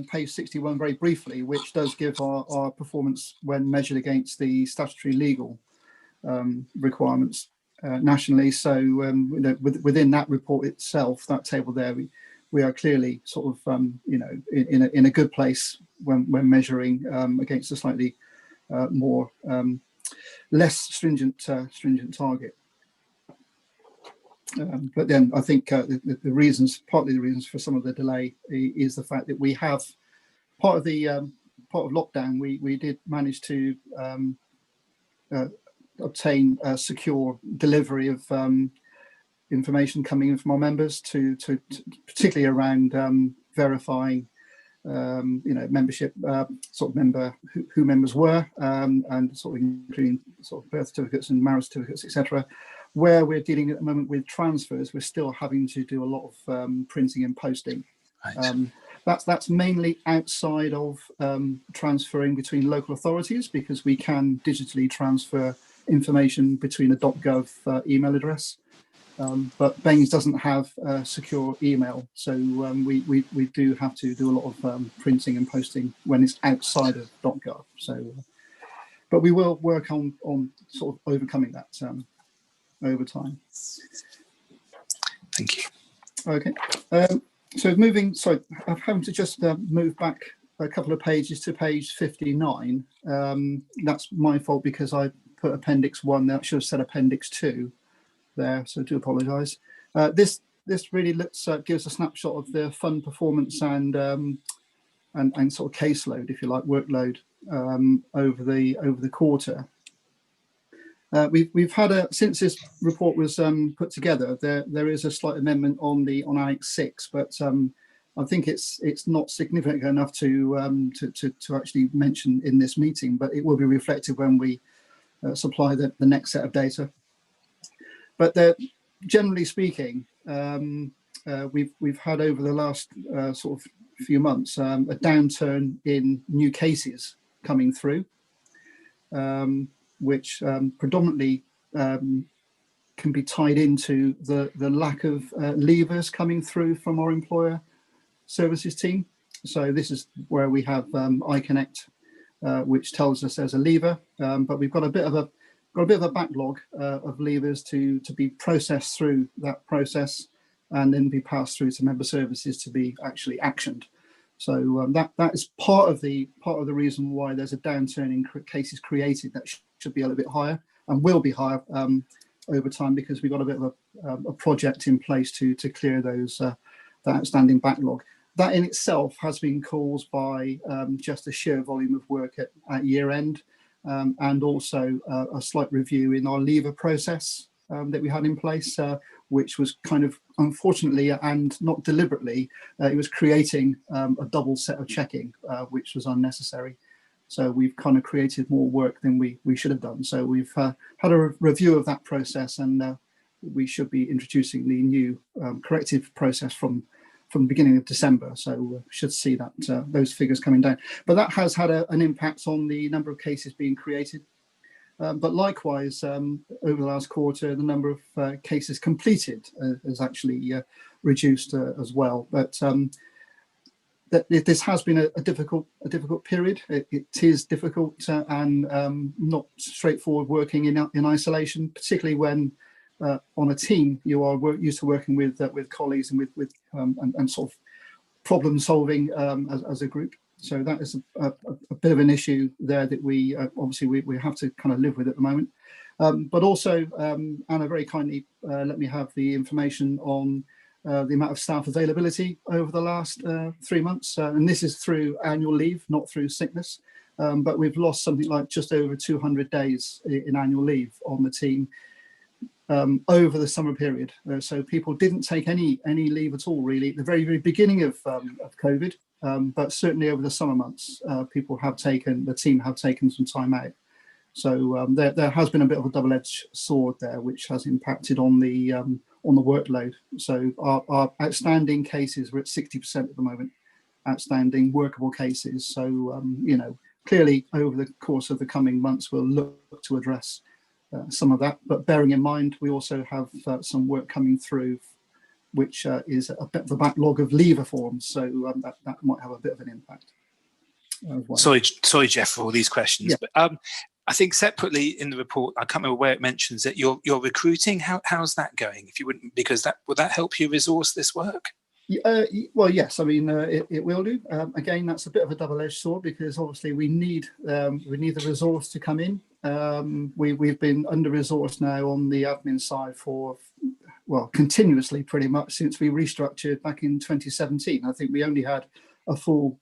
page 61 very briefly, which does give our performance when measured against the statutory legal requirements nationally. So within that report itself, that table there, we are clearly sort of in a good place when measuring against a slightly more less stringent target. But then I think partly the reasons for some of the delay is the fact that we have part of lockdown. We did manage to obtain a secure delivery of information coming in from our members to particularly around verifying membership, sort of who members were, and sort of including sort of birth certificates and marriage certificates, etc. Where we're dealing at the moment with transfers, we're still having to do a lot of printing and posting. Right. That's mainly outside of transferring between local authorities, because we can digitally transfer information between a .gov email address. But Baines doesn't have secure email, so we do have to do a lot of printing and posting when it's outside of .gov. So, but we will work on sort of overcoming that over time. Thank you. Okay, so I'm having to just move back a couple of pages to page 59. That's my fault, because I put Appendix 1 there. I should have said Appendix 2. There, so I do apologise. This really gives a snapshot of the fund performance and sort of caseload, if you like, workload over the quarter. We've had since this report was put together, there is a slight amendment on Annex 6, but I think it's not significant enough to actually mention in this meeting, but it will be reflected when we supply the next set of data. But generally speaking, we've had over the last sort of few months a downturn in new cases coming through, which predominantly can be tied into the lack of leavers coming through from our employer services team. So this is where we have Iconx, which tells us there's a leaver, but we've got a bit of a backlog of leavers to be processed through that process, and then be passed through to member services to be actually actioned. So that is part of the reason why there's a downturn in cases created that should be a little bit higher, and will be higher over time because we got a bit of a project in place to clear those that outstanding backlog. That in itself has been caused by just a sheer volume of work at year end, and also a slight review in our lever process that we had in place, which was kind of unfortunately and not deliberately, it was creating a double set of checking, which was unnecessary. So we've kind of created more work than we should have done. So we've had a review of that process, and we should be introducing the new corrective process from the beginning of December. So we should see that those figures coming down. But that has had an impact on the number of cases being created. But likewise, over the last quarter, the number of cases completed has actually reduced as well. But this has been a difficult period. It is difficult and not straightforward working in isolation, particularly when on a team you are used to working with colleagues and with and sort of problem solving as a group. So that is a bit of an issue there that we obviously we have to kind of live with at the moment. But also, Anna very kindly let me have the information on the amount of staff availability over the last 3 months. And this is through annual leave, not through sickness. But we've lost something like just over 200 days in annual leave on the team over the summer period. So people didn't take any leave at all, really, at the very beginning of COVID. But certainly over the summer months, the team have taken some time out. So there has been a bit of a double-edged sword there, which has impacted on the workload. So our outstanding cases, we're at 60% at the moment, outstanding workable cases. So clearly over the course of the coming months, we'll look to address some of that. But bearing in mind, we also have some work coming through, which is a bit of a backlog of lever forms. So that might have a bit of an impact. Well. Sorry, Jeff, for all these questions. Yeah. But I think separately in the report, I can't remember where it mentions that you're recruiting. How's that going? If you wouldn't, because would that help you resource this work? Well, yes. I mean, it will do. Again, that's a bit of a double-edged sword because obviously we need the resource to come in. We've been under-resourced now on the admin side for continuously pretty much since we restructured back in 2017. I think we only had a full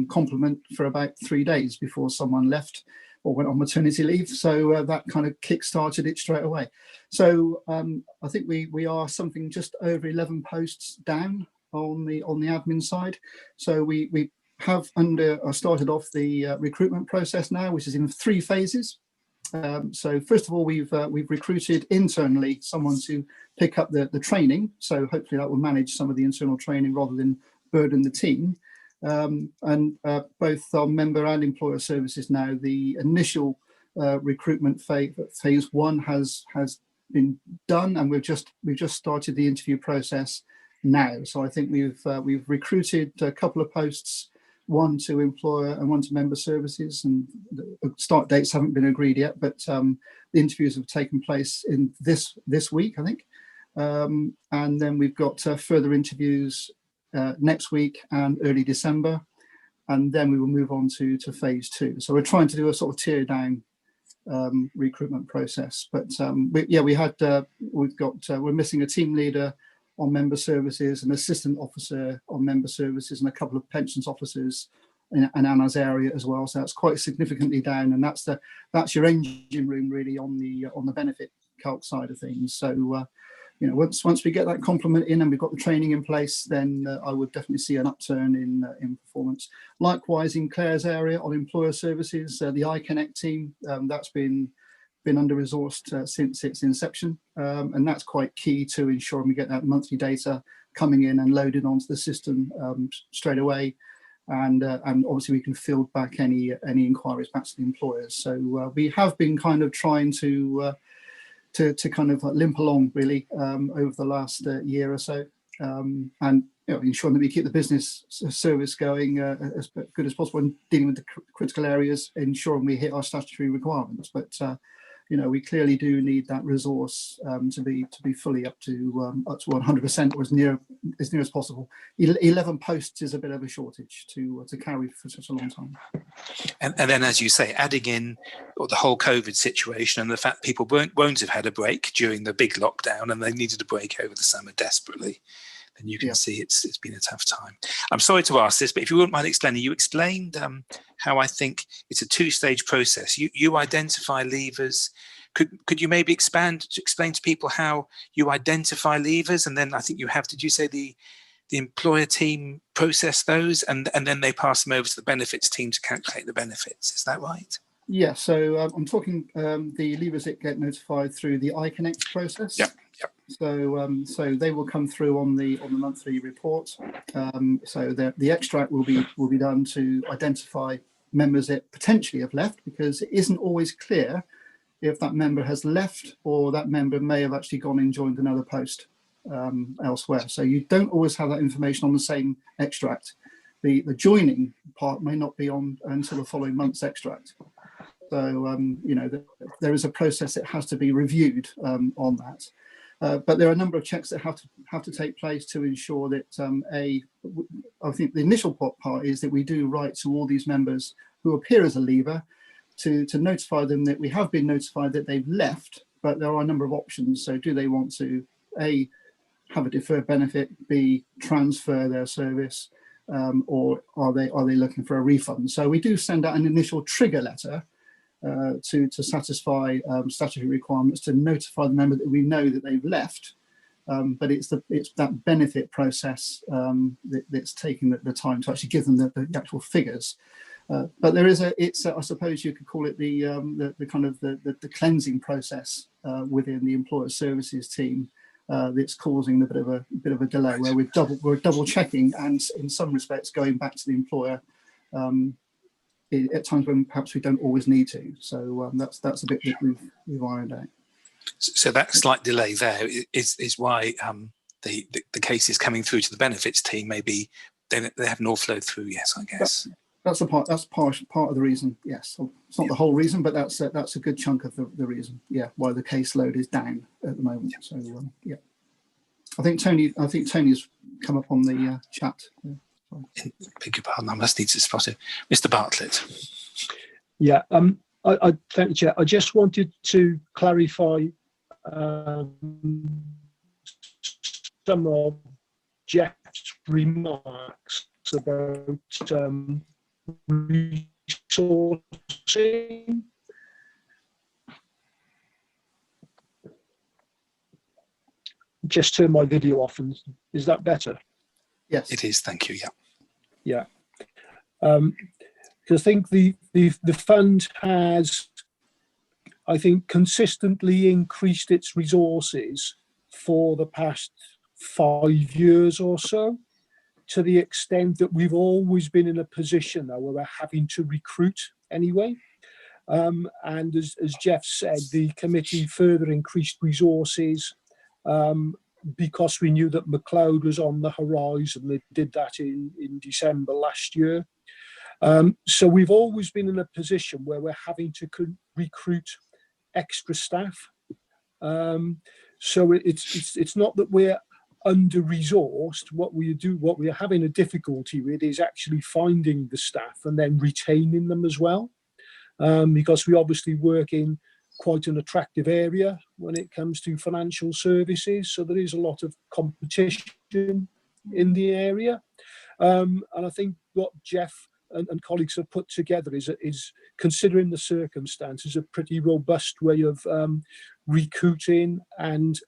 complement for about 3 days before someone left or went on maternity leave. So that kind of kick-started it straight away. So I think we are something just over 11 posts down on the admin side. So we have started off the recruitment process now, which is in 3 phases. So first of all, we've recruited internally someone to pick up the training. So hopefully that will manage some of the internal training rather than burden the team. And both our member and employer services now, the initial recruitment phase 1 has been done, and we've just started the interview process now. So I think we've recruited a couple of posts, one to employer and one to member services, and the start dates haven't been agreed yet, but the interviews have taken place in this week, I think. And then we've got further interviews next week and early December, and then we will move on to phase 2. So we're trying to do a sort of tear down recruitment process. But we're missing a team leader on member services, an assistant officer on member services, and a couple of pensions officers in Anna's area as well. So that's quite significantly down, and that's your engine room really on the benefit calc side of things. So once we get that complement in and we've got the training in place, then I would definitely see an upturn in performance. Likewise, in Claire's area on employer services, the Iconx team, that's been under-resourced since its inception, and that's quite key to ensuring we get that monthly data coming in and loaded onto the system straight away, and obviously we can field back any inquiries back to the employers. So we have been kind of trying to kind of limp along really over the last year or so, and ensuring that we keep the business service going as good as possible and dealing with the critical areas, ensuring we hit our statutory requirements. But we clearly do need that resource to be fully up to 100% or as near as possible. 11 posts is a bit of a shortage to carry for such a long time. And then, as you say, adding in the whole COVID situation and the fact people won't have had a break during the big lockdown, and they needed a break over the summer desperately, then you can see it's been a tough time. I'm sorry to ask this, but if you wouldn't mind explaining, you explained how I think it's a two-stage process. You identify leavers. Could you maybe explain to people how you identify leavers, and then I think you have, did you say the employer team process those, and then they pass them over to the benefits team to calculate the benefits? Is that right? Yeah, so I'm talking the leavers that get notified through the Iconx process. Yep. So they will come through on the monthly report. So the extract will be done to identify members that potentially have left, because it isn't always clear if that member has left or that member may have actually gone and joined another post elsewhere. So you don't always have that information on the same extract. The joining part may not be on until the following month's extract. So there is a process that has to be reviewed on that. But there are a number of checks that have to take place to ensure that I think the initial part is that we do write to all these members who appear as a leaver to notify them that we have been notified that they've left, but there are a number of options. So do they want to A, have a deferred benefit, B, transfer their service, or are they looking for a refund? So we do send out an initial trigger letter to satisfy statutory requirements to notify the member that we know that they've left, but it's that benefit process that's taking the time to actually give them the actual figures. But there is I suppose you could call it the kind of the cleansing process within the employer services team that's causing a bit of a delay, where we're double checking and in some respects going back to the employer at times when perhaps we don't always need to. So that's a bit that we've ironed out. So that slight delay there is why the case is coming through to the benefits team. Maybe they haven't all flowed through. Yes, I guess. That's part of the reason. Yes, it's not the whole reason, but that's a good chunk of the reason. Yeah, why the caseload is down at the moment. So yeah, I think Tony's come up on the chat. Yeah. Beg your pardon, I must need to spot it. Mr. Bartlett. Yeah, I thank you, Chair. I just wanted to clarify some of Jeff's remarks about resourcing. Just turn my video off, and is that better? Yes, it is. Thank you. Yeah. Because I think the fund has, I think, consistently increased its resources for the past 5 years or so, to the extent that we've always been in a position now where we're having to recruit anyway. And as Jeff said, the committee further increased resources because we knew that McLeod was on the horizon. They did that in December last year. So we've always been in a position where we're having to recruit extra staff. So it's not that we're under-resourced. What we are having a difficulty with is actually finding the staff and then retaining them as well, because we obviously work in quite an attractive area when it comes to financial services. So there is a lot of competition in the area. And I think what Jeff and colleagues have put together is considering the circumstances, a pretty robust way of recruiting and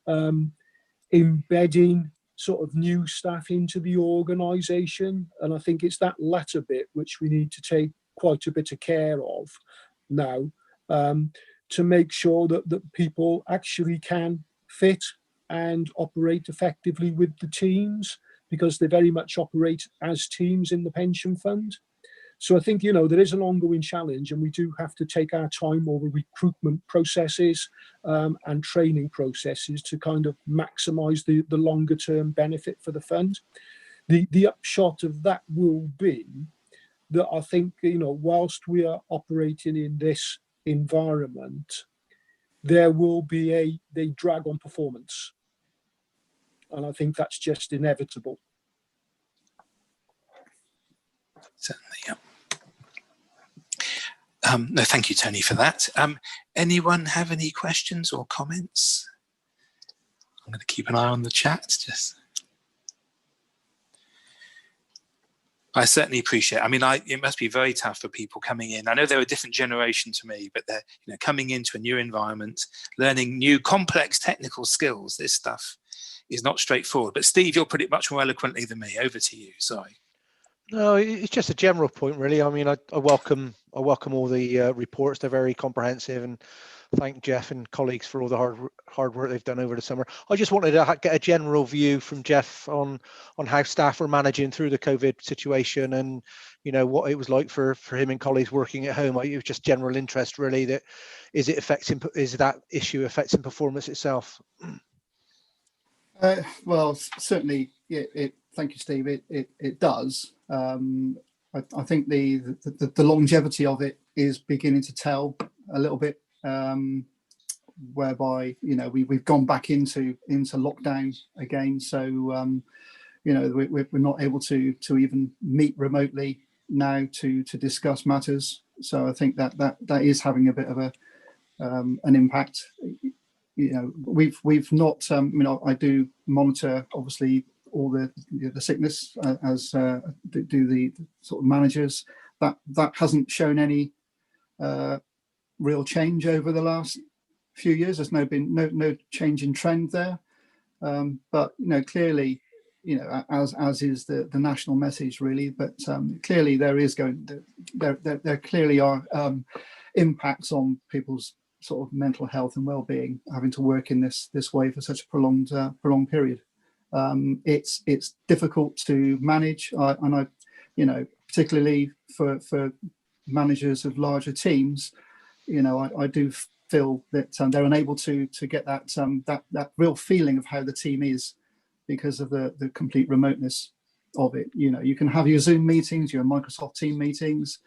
embedding sort of new staff into the organisation. And I think it's that latter bit which we need to take quite a bit of care of now, to make sure that people actually can fit and operate effectively with the teams, because they very much operate as teams in the pension fund. So I think, there is an ongoing challenge, and we do have to take our time over recruitment processes and training processes to kind of maximise the longer term benefit for the fund. The upshot of that will be that I think, whilst we are operating in this environment, there will be a drag on performance. And I think that's just inevitable. Certainly, yeah. No, thank you, Tony, for that. Anyone have any questions or comments? I'm going to keep an eye on the chat. I certainly appreciate it. I mean, it must be very tough for people coming in. I know they're a different generation to me, but they're coming into a new environment, learning new complex technical skills. This stuff is not straightforward. But Steve, you'll put it much more eloquently than me. Over to you. Sorry. No, it's just a general point, really. I mean, I welcome all the reports. They're very comprehensive, and thank Jeff and colleagues for all the hard work they've done over the summer. I just wanted to get a general view from Jeff on how staff are managing through the COVID situation, and what it was like for him and colleagues working at home. It was just general interest, really. That is that issue affecting performance itself? Well, certainly, thank you, Steve. It does. I think the longevity of it is beginning to tell a little bit, whereby we've gone back into lockdown again. So we're not able to even meet remotely now to discuss matters. So I think that is having a bit of an impact. We've not. I do monitor, obviously, all the sickness as do the sort of managers. That hasn't shown any real change over the last few years. There's been no change in trend there. But clearly, as is the national message, really. But clearly there clearly are impacts on people's sort of mental health and well-being, having to work in this way for such a prolonged period. It's difficult to manage, and I particularly for managers of larger teams, I do feel that they're unable to get that real feeling of how the team is because of the complete remoteness of it. You can have your Zoom meetings, your Microsoft Team meetings,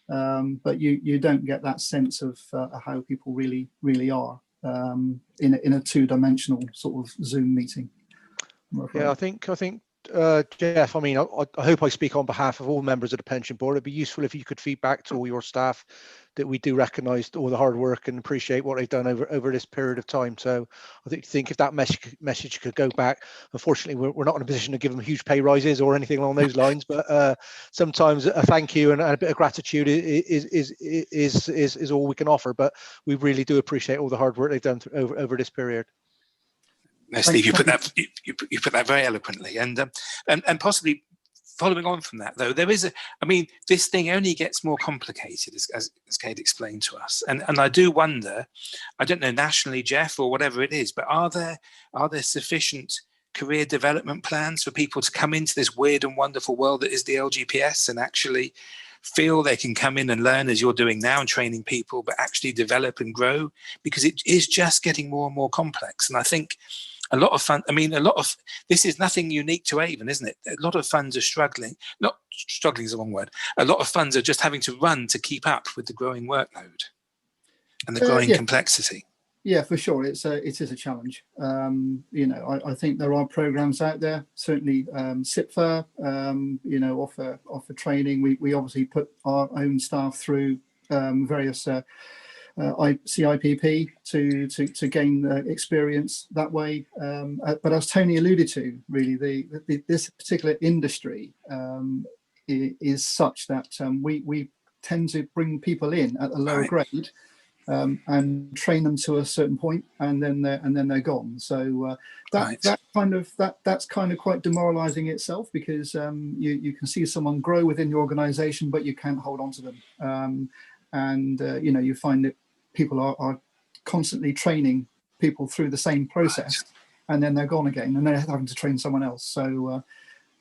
but you don't get that sense of how people really are in a two-dimensional sort of Zoom meeting. Yeah, I think Jeff, I mean, I hope I speak on behalf of all members of the pension board. It'd be useful if you could feedback to all your staff that we do recognise all the hard work and appreciate what they've done over this period of time. So I think if that message could go back. Unfortunately, we're not in a position to give them huge pay rises or anything along those lines, but sometimes a thank you and a bit of gratitude is all we can offer. But we really do appreciate all the hard work they've done over this period. No, Steve, you put that very eloquently, and possibly following on from that, though, there is this thing only gets more complicated as Kate explained to us, and I do wonder, I don't know nationally, Jeff, or whatever it is, but are there sufficient career development plans for people to come into this weird and wonderful world that is the LGPS and actually feel they can come in and learn as you're doing now and training people, but actually develop and grow, because it is just getting more and more complex. And I think a lot of this is nothing unique to Avon, isn't it? A lot of funds are struggling. Not struggling is the wrong word. A lot of funds are just having to run to keep up with the growing workload and the growing complexity. Yeah, for sure. It is a challenge. I think there are programs out there. Certainly, SIPFA, offer training. We obviously put our own staff through various CIPP to gain experience that way. But as Tony alluded to, really, this particular industry is such that we tend to bring people in at a lower grade and train them to a certain point, and then they're gone. So that's kind of quite demoralising itself, because you can see someone grow within your organisation, but you can't hold on to them. You find that people are constantly training people through the same process, and then they're gone again, and they're having to train someone else. So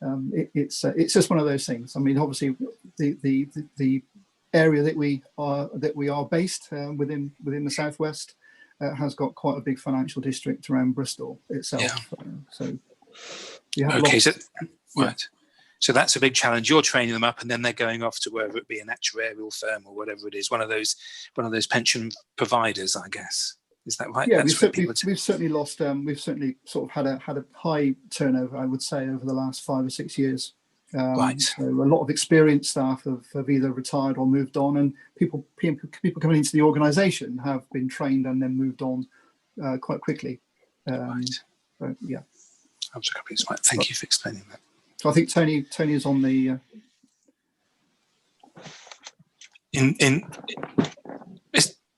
it's just one of those things. I mean, obviously, the area that we are based within the southwest has got quite a big financial district around Bristol itself. Yeah. So you have right. So that's a big challenge. You're training them up, and then they're going off to wherever it be, an actuarial firm or whatever it is, one of those pension providers, I guess. Is that right? Yeah, That's we've certainly lost. We've certainly sort of had a high turnover, I would say, over the last 5 or 6 years. Right. So a lot of experienced staff have either retired or moved on, and people coming into the organisation have been trained and then moved on quite quickly. Right. So, yeah. Right. Thank you for explaining that. So I think Tony is on the.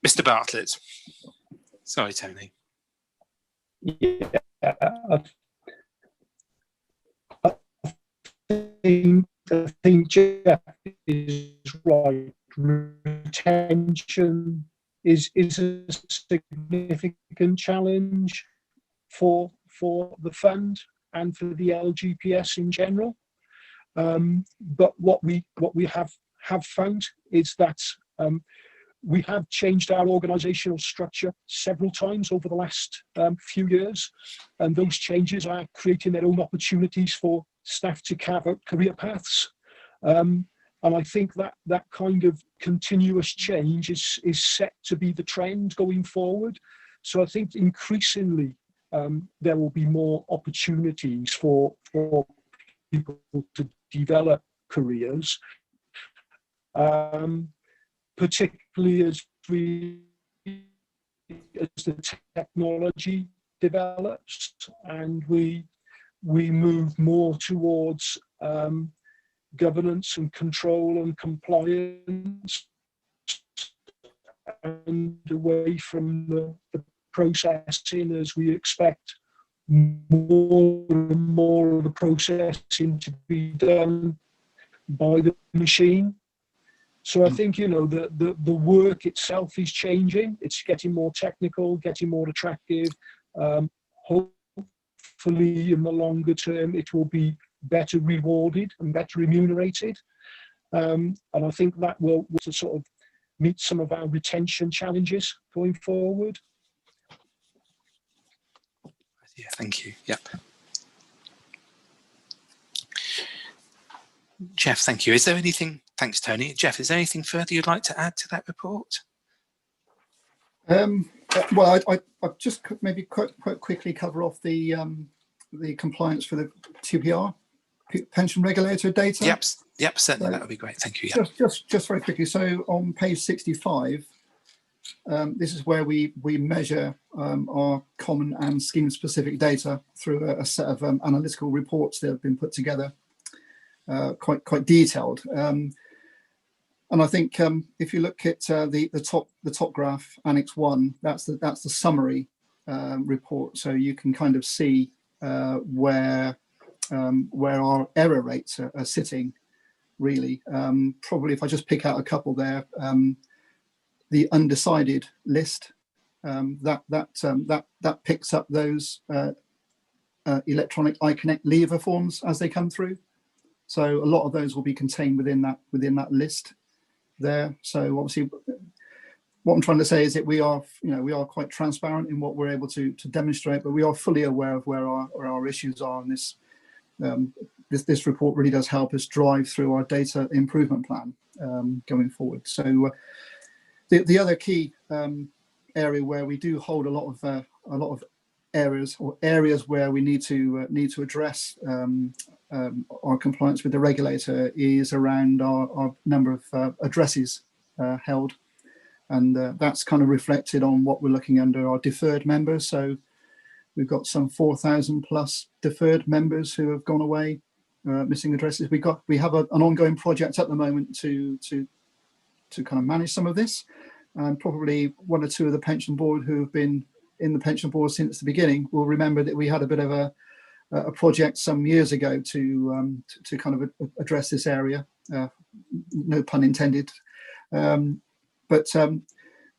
Mr. Bartlett. Sorry, Tony. Yeah, I think Jeff is right. Retention is a significant challenge for the fund and for the LGPS in general. But what we have found is that we have changed our organisational structure several times over the last few years, and those changes are creating their own opportunities for staff to carve out career paths. And I think that kind of continuous change is set to be the trend going forward. So I think increasingly there will be more opportunities for people to develop careers, particularly as the technology develops and we move more towards governance and control and compliance and away from the processing, as we expect more and more of the processing to be done by the machine. So I think, you know, the work itself is changing. It's getting more technical, getting more attractive. Hopefully in the longer term, it will be better rewarded and better remunerated. And I think that will sort of meet some of our retention challenges going forward. Yeah, thank you. Yep. Jeff, thank you. Is there anything? Thanks, Tony. Jeff, is there anything further you'd like to add to that report? Well, I'll just maybe quite quickly cover off the compliance for the TPR, pension regulator data. Yep, certainly, that would be great. Thank you. Yep. Just very quickly. So on page 65, this is where we measure our common and scheme-specific data through a set of analytical reports that have been put together, quite detailed. And I think if you look at the top graph, Annex 1, that's the summary report. So you can kind of see where our error rates are sitting, really. Probably if I just pick out a couple there, the undecided list, that picks up those electronic Iconx leaver forms as they come through. So a lot of those will be contained within that list there. So obviously, what I'm trying to say is that we are quite transparent in what we're able to demonstrate, but we are fully aware of where our issues are, and this report really does help us drive through our data improvement plan going forward. So the other key area where we do hold a lot of areas where we need to address our compliance with the regulator is around our number of addresses held, and that's kind of reflected on what we're looking under our deferred members. So we've got some 4,000 plus deferred members who have gone away, missing addresses. We have an ongoing project at the moment to kind of manage some of this, and probably one or two of the pension board who have been in the pension board since the beginning will remember that we had a bit of a project some years ago to kind of address this area, no pun intended, but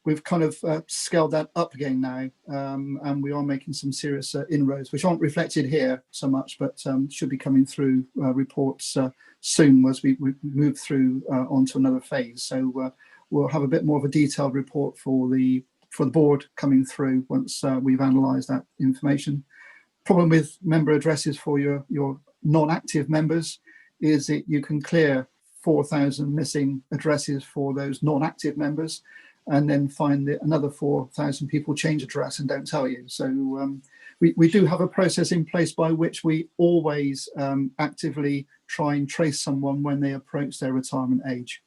we've kind of scaled that up again now, and we are making some serious inroads, which aren't reflected here so much, but should be coming through reports soon as we move through onto another phase. So we'll have a bit more of a detailed report for the board coming through once we've analysed that information. Problem with member addresses for your non-active members is that you can clear 4,000 missing addresses for those non-active members, and then find that another 4,000 people change address and don't tell you. So we do have a process in place by which we always actively try and trace someone when they approach their retirement age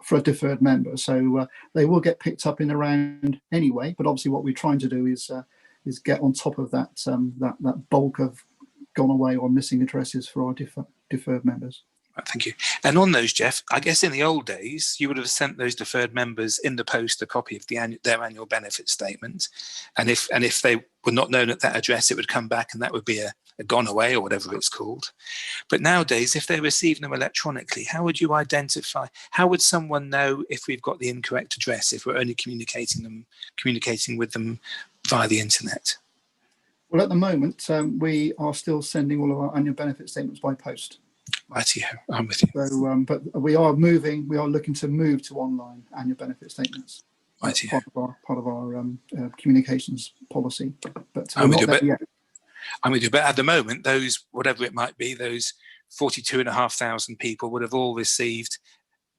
for a deferred member. So they will get picked up in the round anyway, but obviously what we're trying to do is get on top of that that bulk of gone away or missing addresses for our deferred members. Thank you. And on those, Jeff, I guess in the old days, you would have sent those deferred members in the post a copy of their annual benefit statement. And if they were not known at that address, it would come back and that would be a gone away or whatever it's called. But nowadays, if they receive them electronically, how would you identify, how would someone know if we've got the incorrect address, if we're only communicating with them via the internet? Well, at the moment, we are still sending all of our annual benefit statements by post. Righty, I'm with you. So, but we are looking to move to online annual benefit statements. Righty. Part of our communications policy. But I'm not there yet. I'm with you. But at the moment, those, whatever it might be, those 42,500 people would have all received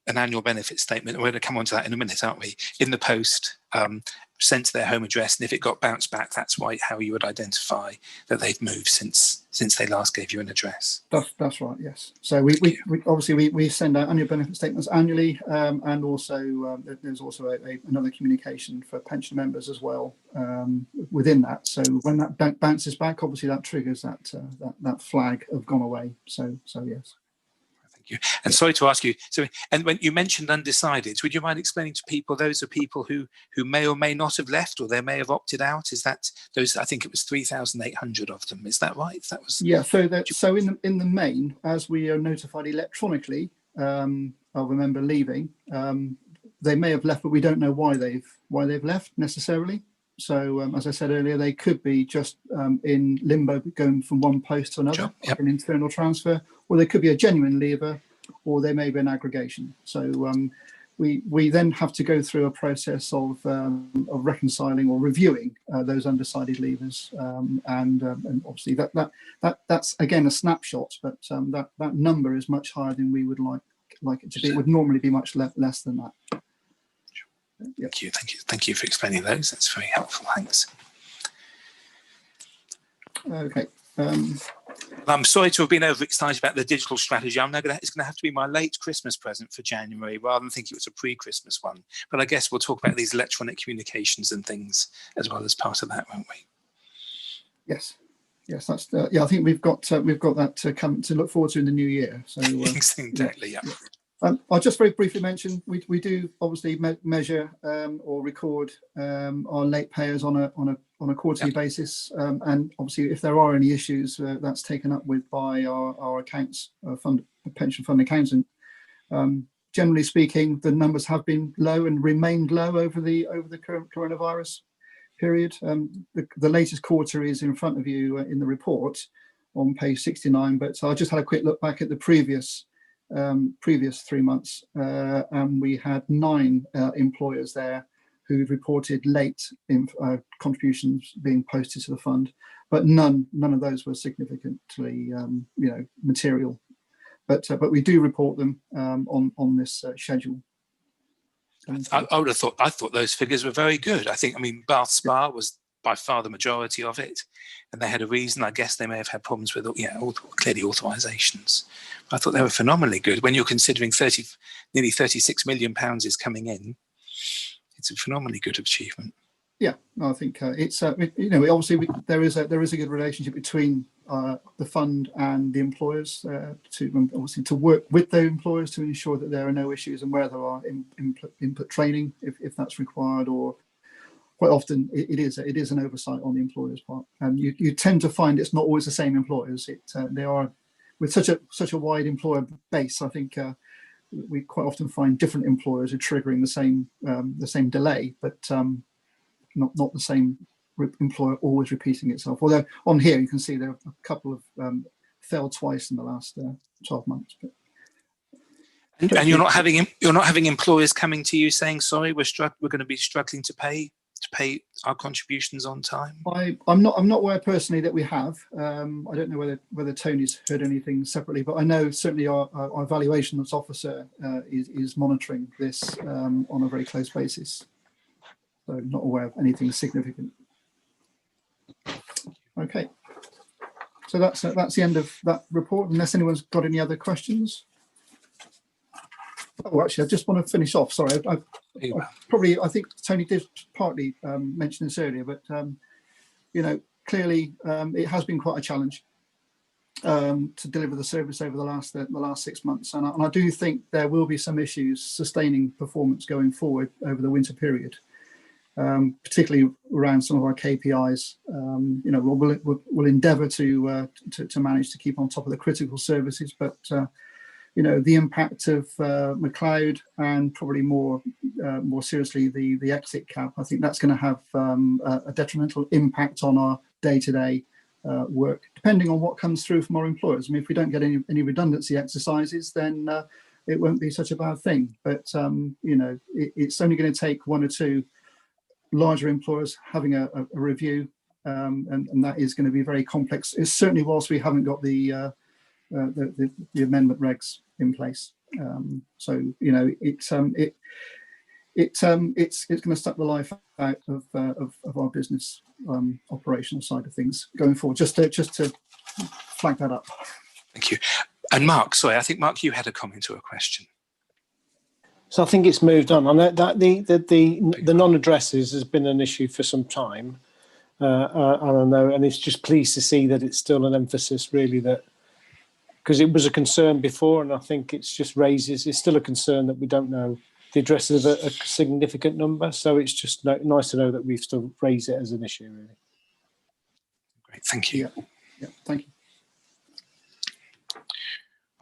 an annual benefit statement. We're going to come on to that in a minute, aren't we? In the post, sent to their home address, and if it got bounced back, that's how you would identify that they've moved since they last gave you an address. That's right. Yes. So we obviously send out annual benefit statements annually, and also there's also another communication for pension members as well within that. So when that bounces back, obviously that triggers that flag of gone away. So yes. You. And sorry to ask you, and when you mentioned undecided, would you mind explaining to people, those are people who may or may not have left, or they may have opted out? Is that those? I think it was 3,800 of them. Is that right? That was. Yeah. So in the main, as we are notified electronically of a member leaving, they may have left, but we don't know why they've left necessarily. So as I said earlier, they could be just in limbo, going from one post to another, sure. Yep. Like an internal transfer, or they could be a genuine leaver, or they may be an aggregation. So we then have to go through a process of reconciling or reviewing those undecided leavers, and obviously that's again a snapshot, but that number is much higher than we would like it to be. It would normally be much less than that. Yep. Thank you for explaining those. That's very helpful. Thanks. Okay. I'm sorry to have been overexcited about the digital strategy. It's going to have to be my late Christmas present for January, rather than think it was a pre-Christmas one. But I guess we'll talk about these electronic communications and things as well as part of that, won't we? Yes. That's I think we've got that to come to look forward to in the new year. So exactly. Yeah. I'll just very briefly mention we do obviously measure or record our late payers on a quarterly basis, and obviously if there are any issues, that's taken up with by our accounts pension fund accountant. Generally speaking, the numbers have been low and remained low over the current coronavirus period. The latest quarter is in front of you in the report on page 69, but I just had a quick look back at the previous 3 months, and we had 9 employers there who reported late contributions being posted to the fund, but none of those were significantly material. But we do report them on this schedule. I would have thought those figures were very good. I mean Bath Spa was by far the majority of it, and they had a reason. I guess they may have had problems with clearly authorisations. I thought they were phenomenally good. When you're considering nearly £36 million is coming in, it's a phenomenally good achievement. Yeah, I think it's obviously there is a good relationship between the fund and the employers to work with the employers to ensure that there are no issues, and where there are input training if that's required, or quite often it is an oversight on the employer's part. And you tend to find it's not always the same employers. They are with such a wide employer base. I think we quite often find different employers are triggering the same delay, but not the same employer always repeating itself. Although on here you can see there are a couple of failed twice in the last 12 months. But and you're not having employers coming to you saying, sorry, we're going to be struggling to pay to pay our contributions on time? I'm not aware personally that we have. I don't know whether Tony's heard anything separately, but I know certainly our valuations officer is monitoring this on a very close basis. So not aware of anything significant. Okay, so that's the end of that report. Unless anyone's got any other questions. Oh, actually, I just want to finish off. Sorry, I think Tony did partly mention this earlier, but you know, clearly it has been quite a challenge to deliver the service over the last 6 months, and I do think there will be some issues sustaining performance going forward over the winter period, particularly around some of our KPIs. You know, we'll endeavour to manage to keep on top of the critical services, but you know, the impact of McLeod and probably more seriously the exit cap, I think that's going to have a detrimental impact on our day-to-day work, depending on what comes through from our employers. I mean, if we don't get any redundancy exercises, then it won't be such a bad thing. But you know, it's only going to take one or two larger employers having a review, and that is going to be very complex. It's certainly whilst we haven't got the amendment regs in place. So you know, it's going to suck the life out of our business operational side of things going forward. Just to flag that up. Thank you. And Mark, sorry, I think Mark, you had a comment or a question. So I think it's moved on. And that the non-addresses has been an issue for some time. I don't know, and it's just pleased to see that it's still an emphasis, really, that. Because it was a concern before, and I think it's still a concern that we don't know the addresses of a significant number. So it's just nice to know that we've still raised it as an issue, really. Great, thank you. Yeah, thank you.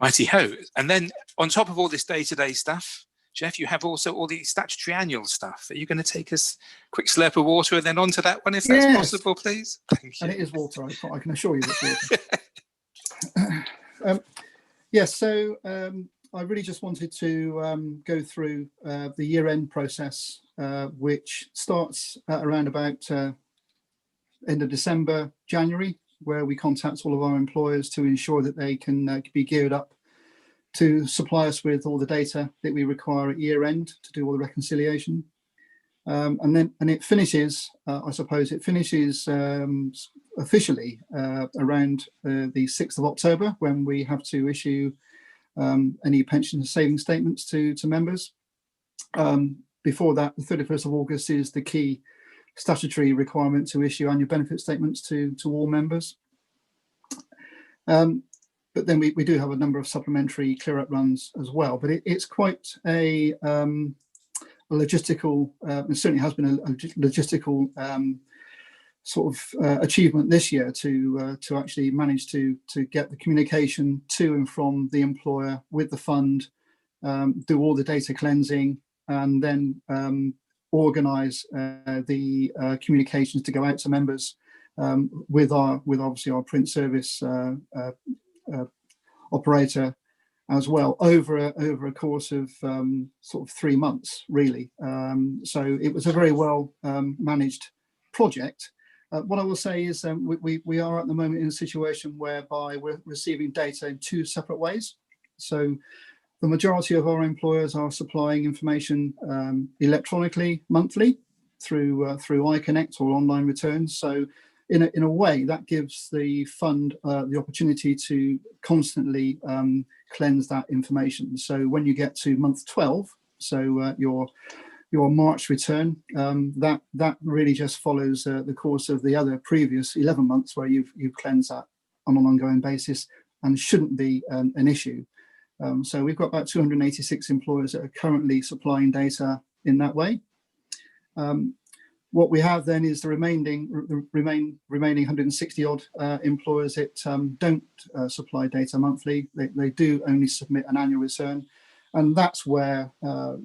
Righty ho. And then on top of all this day-to-day stuff, Jeff, you have also all the statutory annual stuff. Are you going to take us a quick slurp of water and then onto that one, if that's possible, please? Thank you. And it is water, I can assure you it's water. Yes, so I really just wanted to go through the year-end process, which starts at around about end of December, January, where we contact all of our employers to ensure that they can be geared up to supply us with all the data that we require at year-end to do all the reconciliation. And it finishes, I suppose, officially around the 6th of October, when we have to issue any pension savings statements to members. Before that, the 31st of August is the key statutory requirement to issue annual benefit statements to all members. But then we do have a number of supplementary clear-up runs as well. But it's quite a logistical, it certainly has been a logistical sort of achievement this year to actually manage to get the communication to and from the employer with the fund, do all the data cleansing, and then organise the communications to go out to members with obviously our print service operator as well over a course of sort of 3 months, really. So it was a very well managed project. What I will say is we are at the moment in a situation whereby we're receiving data in 2 separate ways. So the majority of our employers are supplying information electronically monthly through Iconx or online returns. So in a way, that gives the fund the opportunity to constantly cleanse that information. So when you get to month 12, so your March return, that really just follows the course of the other previous 11 months where you've cleansed that on an ongoing basis, and shouldn't be an issue. So we've got about 286 employers that are currently supplying data in that way. What we have then is the remaining 160 odd employers that don't supply data monthly. They do only submit an annual return, and that's where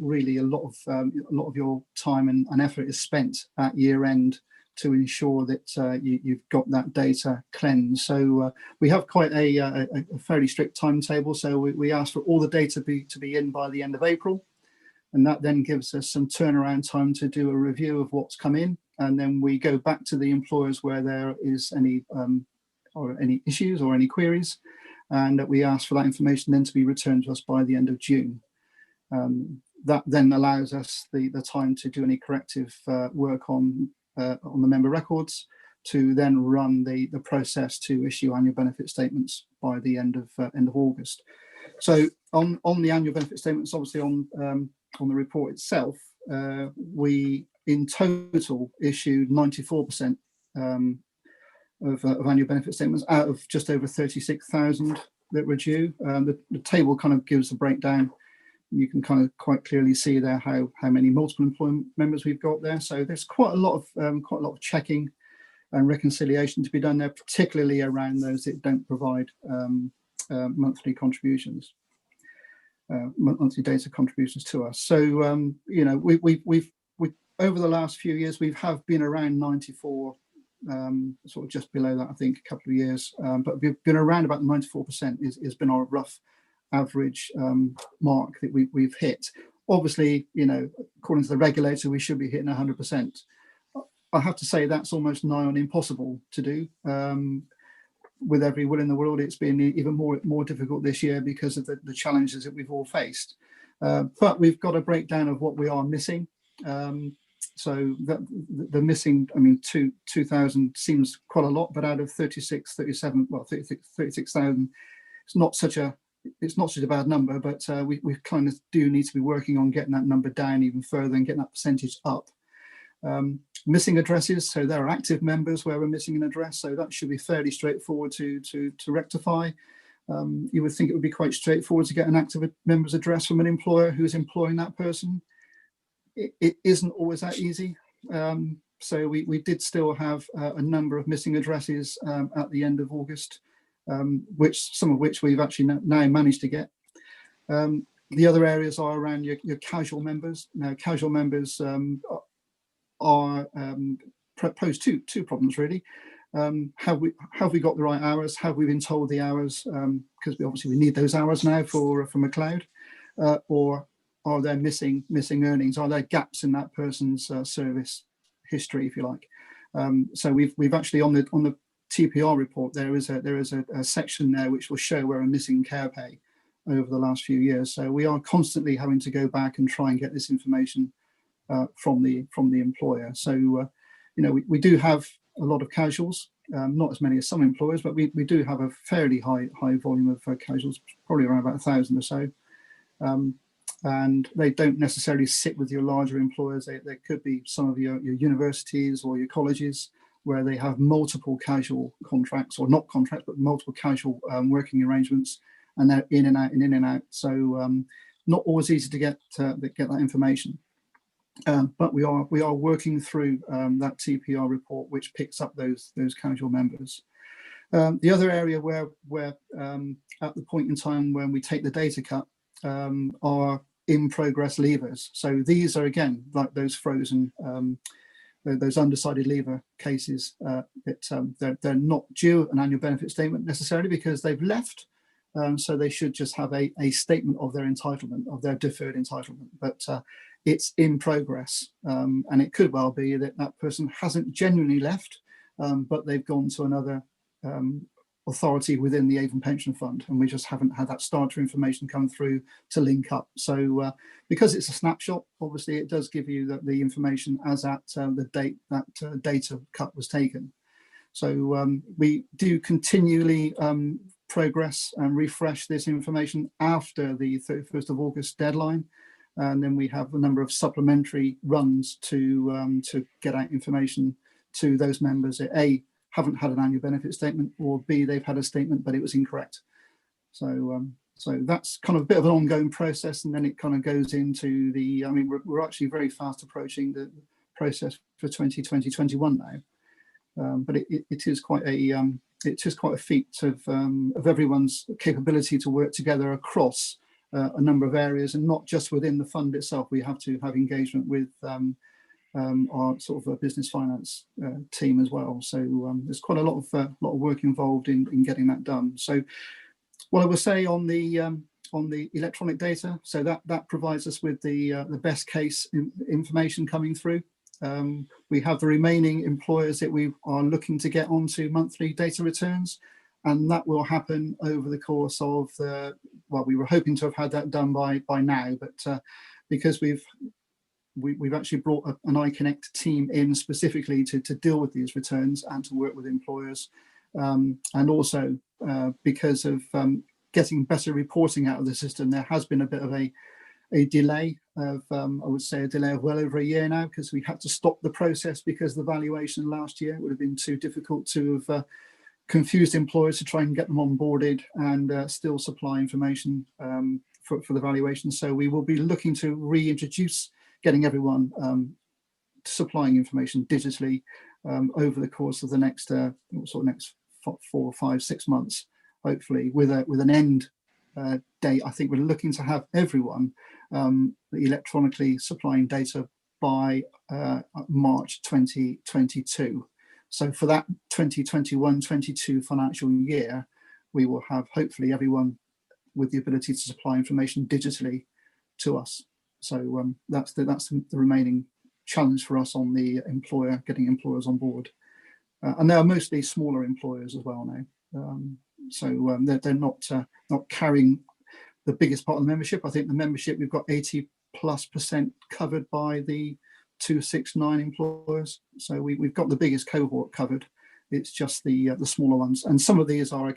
really a lot of your time and effort is spent at year end to ensure that you've got that data cleansed. So we have quite a fairly strict timetable. So we ask for all the data to be in by the end of April. And that then gives us some turnaround time to do a review of what's come in and then we go back to the employers where there is any issues or any queries, and that we ask for that information then to be returned to us by the end of June. That then allows us the time to do any corrective work on the member records, to then run the process to issue annual benefit statements by the end of August. So on the annual benefit statements, obviously on the report itself, we in total issued 94% of annual benefit statements out of just over 36,000 that were due. The table kind of gives a breakdown. You can kind of quite clearly see there how many multiple employment members we've got there. So there's quite a lot of checking and reconciliation to be done there, particularly around those that don't provide monthly contributions, monthly data contributions to us. So you know, we've over the last few years we have been around 94, sort of just below that, I think, a couple of years, but we've been around about 94% has been our rough average mark that we've hit. Obviously, you know, according to the regulator, we should be hitting 100%. I have to say that's almost nigh on impossible to do. With every will in the world, it's been even more difficult this year because of the challenges that we've all faced. But we've got a breakdown of what we are missing. So the missing, I mean, 2,000 seems quite a lot, but out of 36,000, it's not such a bad number, but we kind of do need to be working on getting that number down even further and getting that percentage up. Missing addresses, so there are active members where we're missing an address, so that should be fairly straightforward to rectify. You would think it would be quite straightforward to get an active member's address from an employer who's employing that person. It isn't always that easy. So we did still have a number of missing addresses at the end of August, some of which we've actually now managed to get. The other areas are around your casual members. Now, casual members pose two problems really. Have we got the right hours? Have we been told the hours? Because we need those hours now for McLeod, or are there missing earnings? Are there gaps in that person's service history, if you like? So we've actually on the TPR report there is a section there which will show where we're missing care pay over the last few years. So we are constantly having to go back and try and get this information from the employer. So you know, we do have a lot of casuals, not as many as some employers, but we do have a fairly high volume of casuals, probably around about 1,000 or so. And they don't necessarily sit with your larger employers. They could be some of your universities or your colleges where they have multiple casual contracts, or not contracts, but multiple casual working arrangements, and they're in and out. So not always easy to get that information. But we are working through that TPR report, which picks up those casual members. The other area where at the point in time when we take the data cut are in progress leavers. So these are again like those frozen, those undecided leaver cases. They're not due an annual benefit statement necessarily because they've left. So they should just have a statement of their entitlement, of their deferred entitlement. But it's in progress, and it could well be that that person hasn't genuinely left, but they've gone to another authority within the Avon Pension Fund, and we just haven't had that starter information come through to link up. So because it's a snapshot, obviously it does give you the information as at the date that data cut was taken. So we do continually progress and refresh this information after the 31st of August deadline. And then we have a number of supplementary runs to get out information to those members that A, haven't had an annual benefit statement, or B, they've had a statement but it was incorrect. So so that's kind of a bit of an ongoing process, and then it kind of goes into the, I mean, we're actually very fast approaching the process for 2020-21 now. But it is quite a feat of everyone's capability to work together across a number of areas, and not just within the fund itself. We have to have engagement with our sort of a business finance team as well. So there's quite a lot of work involved in getting that done. So what I will say on the electronic data, so that provides us with the best case information coming through. We have the remaining employers that we are looking to get onto monthly data returns, and that will happen over the course of well, we were hoping to have had that done by now, but because we've actually brought an iConnect team in specifically to deal with these returns and to work with employers, and also because of getting better reporting out of the system, there has been a bit of a delay of, I would say, a delay of well over a year now, because we had to stop the process because the valuation last year would have been too difficult to have confused employers to try and get them onboarded and still supply information for the valuation. So we will be looking to reintroduce getting everyone supplying information digitally over the course of the next next 4, 5, 6 months, hopefully with an end date. I think we're looking to have everyone electronically supplying data by March 2022. So for that 2021-22 financial year, we will have hopefully everyone with the ability to supply information digitally to us. So that's the remaining challenge for us on the getting employers on board. And they are mostly smaller employers as well now. So they're not carrying the biggest part of the membership. I think the membership, we've got 80+% covered by the 269 employers. So we've got the biggest cohort covered. It's just the smaller ones, and some of these are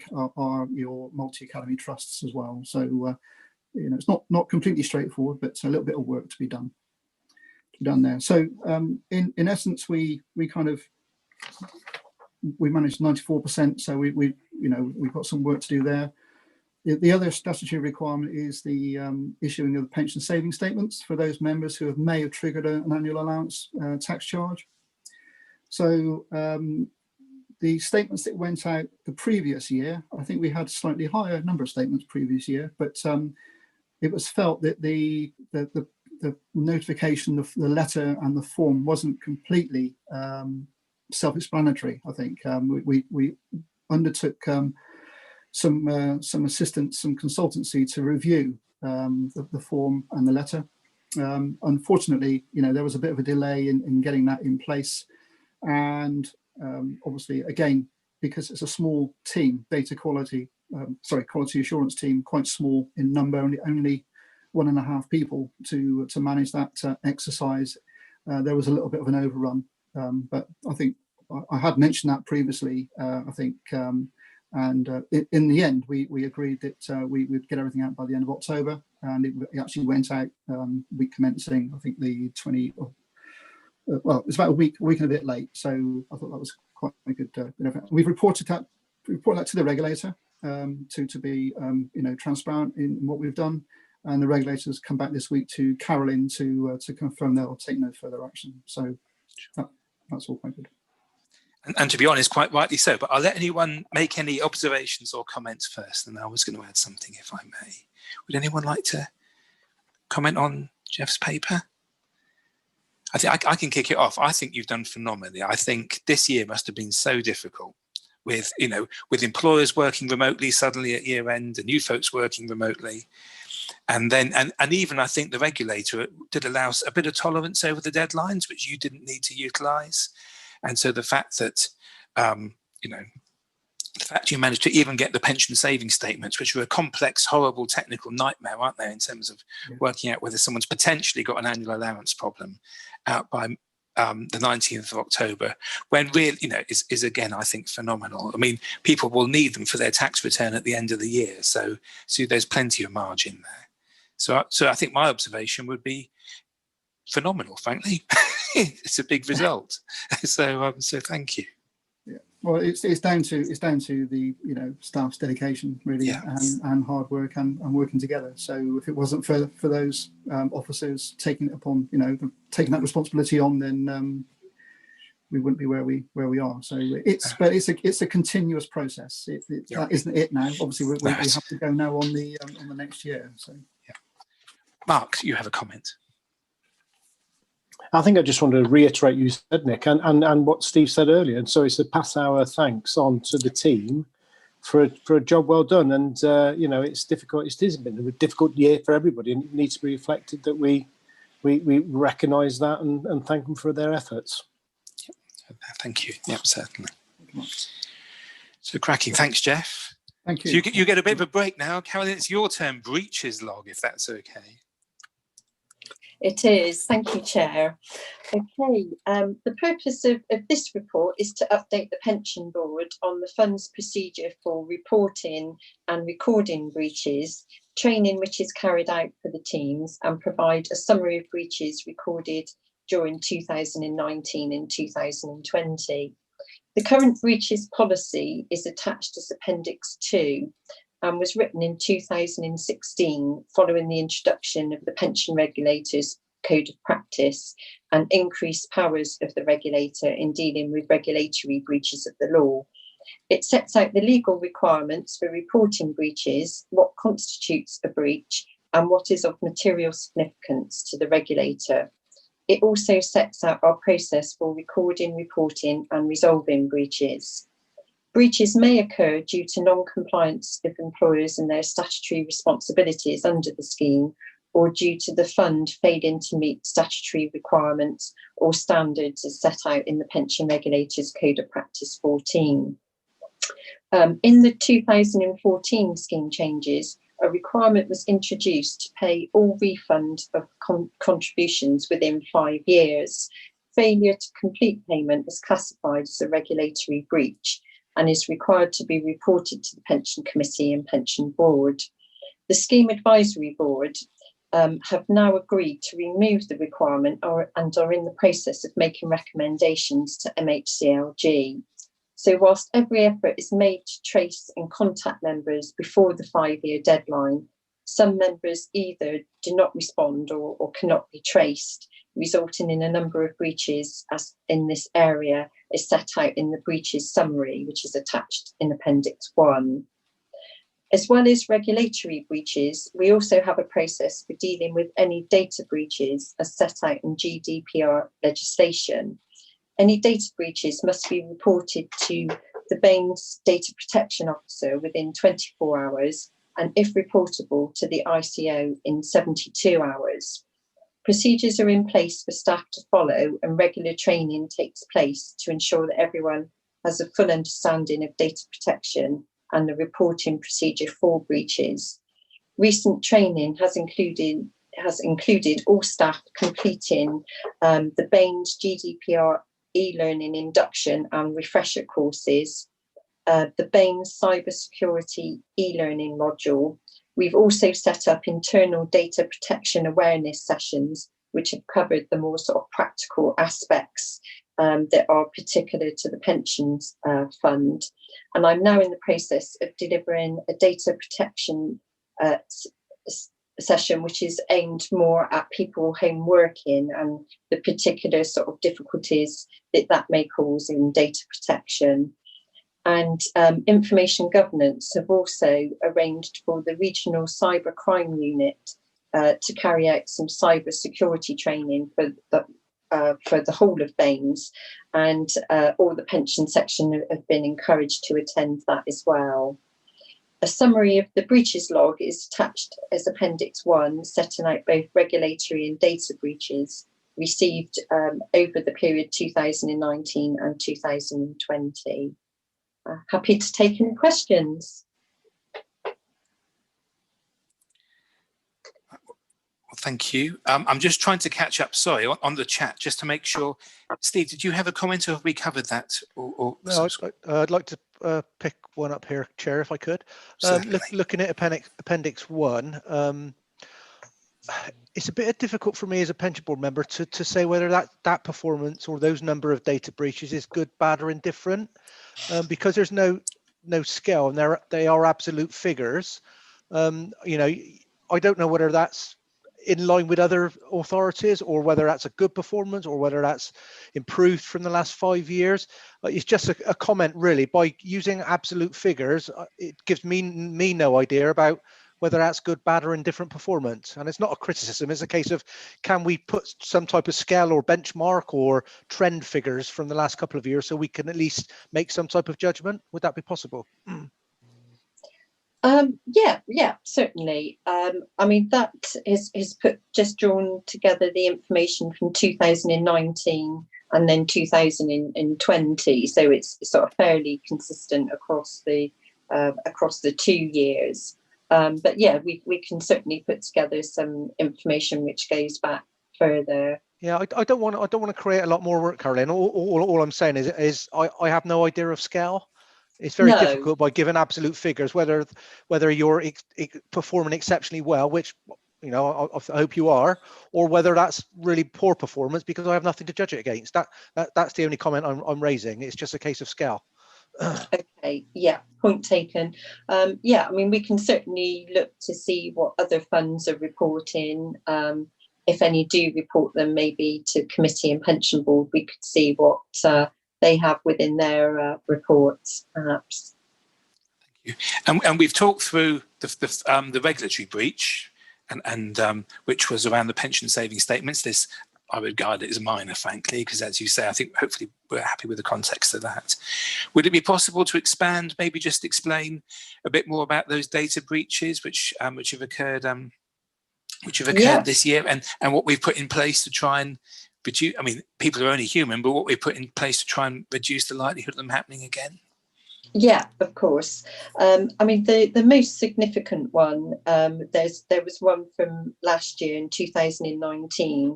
your multi-academy trusts as well. So it's not completely straightforward, but it's a little bit of work to be done there. So in essence, we managed 94%. So we've got some work to do there. The other statutory requirement is the issuing of the pension saving statements for those members who may have triggered an annual allowance tax charge. So the statements that went out the previous year, I think we had a slightly higher number of statements previous year, but it was felt that the notification, the letter and the form wasn't completely self-explanatory. I think we undertook some assistance, some consultancy to review the form and the letter. Unfortunately, there was a bit of a delay in getting that in place, and obviously, again, because it's a small team, quality assurance team, quite small in number, only 1.5 people to manage that exercise. There was a little bit of an overrun, but I think I had mentioned that previously. I think. And in the end, we agreed that we would get everything out by the end of October, and it actually went out week commencing, I think, the 20. Well, it's about a week and a bit late. So I thought that was quite a good event. We've reported that to the regulator to be transparent in what we've done, and the regulators come back this week to Carolyn to confirm they'll take no further action. So that's all quite good. And to be honest, quite rightly so. But I'll let anyone make any observations or comments first, and I was going to add something, if I may. Would anyone like to comment on Jeff's paper? I think I can kick it off. I think you've done phenomenally. I think this year must have been so difficult with employers working remotely suddenly at year end, and you folks working remotely. And then, and even I think the regulator did allow a bit of tolerance over the deadlines, which you didn't need to utilise. And so the fact that, the fact you managed to even get the pension saving statements, which were a complex, horrible technical nightmare, aren't they, in terms of working out whether someone's potentially got an annual allowance problem, out by the 19th of October, when really, is again, I think, phenomenal. I mean, people will need them for their tax return at the end of the year. So there's plenty of margin there. So I think my observation would be phenomenal, frankly. It's a big result. So thank you. Yeah. Well, it's down to the staff's dedication, really, and hard work and working together. So if it wasn't for those officers taking it upon, taking that responsibility on, then we wouldn't be where we are. So it's a continuous process. That isn't it now. Obviously, we have to go now on the next year. So yeah. Mark, you have a comment. I think I just wanted to reiterate what you said, Nick, and what Steve said earlier. And so it's to pass our thanks on to the team for a job well done. And it's difficult. It has been a difficult year for everybody, and it needs to be reflected that we we recognise that and thank them for their efforts. Thank you. Yep, certainly. So cracking. Thanks, Jeff. Thank you. So you get a bit of a break now. Carolyn, it's your turn. Breaches log, if that's okay. It is. Thank you, Chair. Okay, the purpose of this report is to update the Pension Board on the fund's procedure for reporting and recording breaches, training which is carried out for the teams, and provide a summary of breaches recorded during 2019 and 2020. The current breaches policy is attached as Appendix 2 and was written in 2016 following the introduction of the Pension Regulator's Code of Practice and increased powers of the regulator in dealing with regulatory breaches of the law. It sets out the legal requirements for reporting breaches, what constitutes a breach, and what is of material significance to the regulator. It also sets out our process for recording, reporting, and resolving breaches. Breaches may occur due to non-compliance of employers and their statutory responsibilities under the scheme, or due to the fund failing to meet statutory requirements or standards as set out in the Pension Regulator's Code of Practice 14. In the 2014 scheme changes, a requirement was introduced to pay all refund of contributions within 5 years. Failure to complete payment is classified as a regulatory breach and is required to be reported to the Pension Committee and Pension Board. The Scheme Advisory Board have now agreed to remove the requirement and are in the process of making recommendations to MHCLG. So whilst every effort is made to trace and contact members before the 5-year deadline, some members either do not respond or cannot be traced, resulting in a number of breaches as in this area is set out in the breaches summary, which is attached in Appendix 1. As well as regulatory breaches, we also have a process for dealing with any data breaches as set out in GDPR legislation. Any data breaches must be reported to the BAME's Data Protection Officer within 24 hours and, if reportable, to the ICO in 72 hours. Procedures are in place for staff to follow and regular training takes place to ensure that everyone has a full understanding of data protection and the reporting procedure for breaches. Recent training has included all staff completing the BAME's GDPR e-learning induction and refresher courses, the BAME's cybersecurity e-learning module. We've also set up internal data protection awareness sessions, which have covered the more sort of practical aspects that are particular to the pensions fund. And I'm now in the process of delivering a data protection session, which is aimed more at people home working and the particular sort of difficulties that may cause in data protection. And information governance have also arranged for the regional cyber crime unit to carry out some cyber security training for the whole of BAME's, and all the pension section have been encouraged to attend that as well. A summary of the breaches log is attached as Appendix 1, setting out both regulatory and data breaches received over the period 2019 and 2020. Happy to take any questions. Well, thank you. I'm just trying to catch up, sorry, on the chat, just to make sure. Steve, did you have a comment or have we covered that? No, I'd like to pick one up here, Chair, if I could. Looking at Appendix 1, it's a bit difficult for me as a pension board member to say whether that performance or those number of data breaches is good, bad or indifferent, because there's no scale and they are absolute figures. You know, I don't know whether that's in line with other authorities or whether that's a good performance or whether that's improved from the last 5 years. It's just a comment really. By using absolute figures, it gives me no idea about whether that's good, bad or indifferent performance. And it's not a criticism, it's a case of, can we put some type of scale or benchmark or trend figures from the last couple of years so we can at least make some type of judgment? Would that be possible? Yeah, certainly. I mean, that is just drawn together the information from 2019 and then 2020, so it's sort of fairly consistent across the 2 years. But yeah, we can certainly put together some information which goes back further. Yeah, I don't want to create a lot more work, Caroline. All I'm saying is I have no idea of scale. It's very difficult by giving absolute figures whether you're performing exceptionally well, which I hope you are, or whether that's really poor performance, because I have nothing to judge it against. That's the only comment I'm raising. It's just a case of scale. Okay, yeah, point taken. Yeah, I mean, we can certainly look to see what other funds are reporting. If any do report them, maybe to committee and pension board, we could see what they have within their reports, perhaps. Thank you. And we've talked through the regulatory breach, and which was around the pension saving statements. This, I would regard it as minor, frankly, because as you say, I think hopefully we're happy with the context of that. Would it be possible to expand, maybe just explain a bit more about those data breaches which have occurred this year, and what we've put in place to try and reduce? I mean, people are only human, but what we've put in place to try and reduce the likelihood of them happening again? Yeah, of course. I mean, the most significant one, there was one from last year in 2019,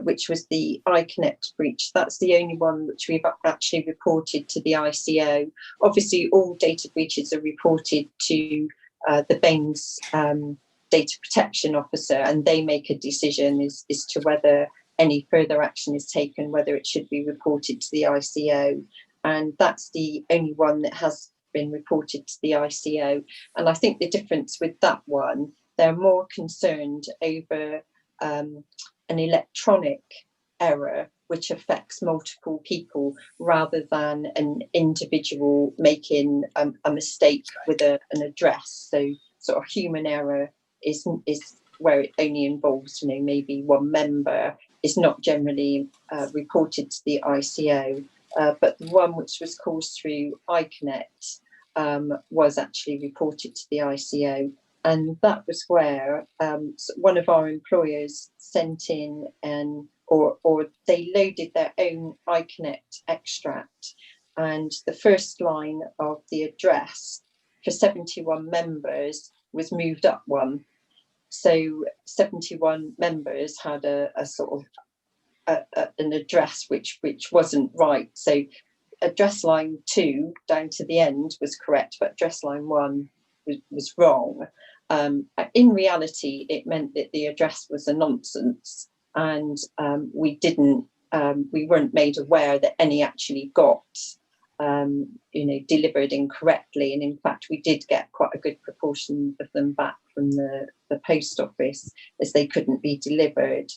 which was the Iconx breach. That's the only one which we've actually reported to the ICO. Obviously, all data breaches are reported to the BAME's data protection officer, and they make a decision as to whether any further action is taken, whether it should be reported to the ICO. And that's the only one that has been reported to the ICO. And I think the difference with that one, they're more concerned over an electronic error which affects multiple people rather than an individual making a mistake with an address. So sort of human error is where it only involves, maybe one member, is not generally reported to the ICO. But the one which was caused through Iconx was actually reported to the ICO, and that was where one of our employers sent in or they loaded their own Iconx extract, and the first line of the address for 71 members was moved up one. So 71 members had a sort of an address which wasn't right. So address line 2 down to the end was correct, but address line 1 was wrong. In reality, it meant that the address was a nonsense, and we weren't made aware that any actually got delivered incorrectly. And in fact, we did get quite a good proportion of them back from the post office, as they couldn't be delivered.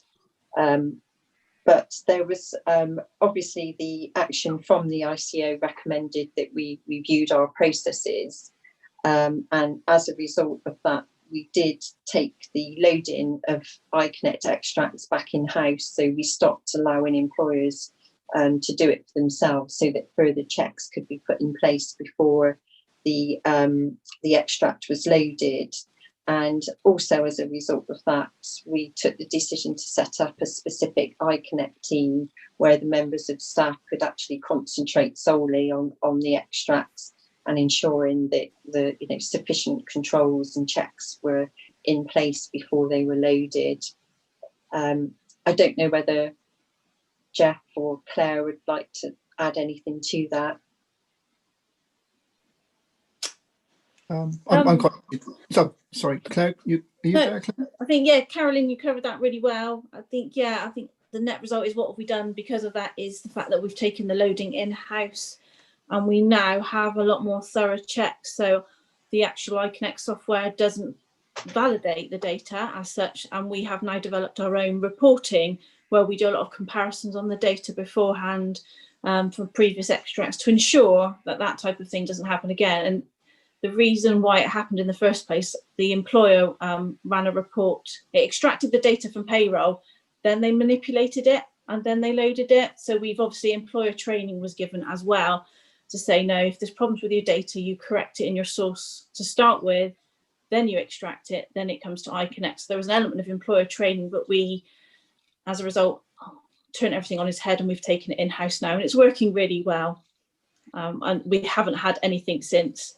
But there was obviously the action from the ICO recommended that we reviewed our processes. And as a result of that, we did take the loading of Iconx extracts back in-house. So we stopped allowing employers to do it for themselves, so that further checks could be put in place before the extract was loaded. And also, as a result of that, we took the decision to set up a specific Iconx team where the members of staff could actually concentrate solely on the extracts and ensuring that the sufficient controls and checks were in place before they were loaded. I don't know whether Jeff or Claire would like to add anything to that. I'm quite. So sorry, Claire. Are you there, Claire? I think, yeah, Carolyn, you covered that really well. I think the net result is what have we done because of that is the fact that we've taken the loading in-house, and we now have a lot more thorough checks. So the actual Iconx software doesn't validate the data as such, and we have now developed our own reporting where we do a lot of comparisons on the data beforehand from previous extracts to ensure that that type of thing doesn't happen again. And the reason why it happened in the first place, the employer ran a report. It extracted the data from payroll, then they manipulated it, and then they loaded it. So we've obviously, employer training was given as well. to say, no, if there's problems with your data, you correct it in your source to start with, then you extract it, then it comes to Iconx. There was an element of employer training, but we, as a result, turned everything on its head, and we've taken it in-house now, and it's working really well. And we haven't had anything since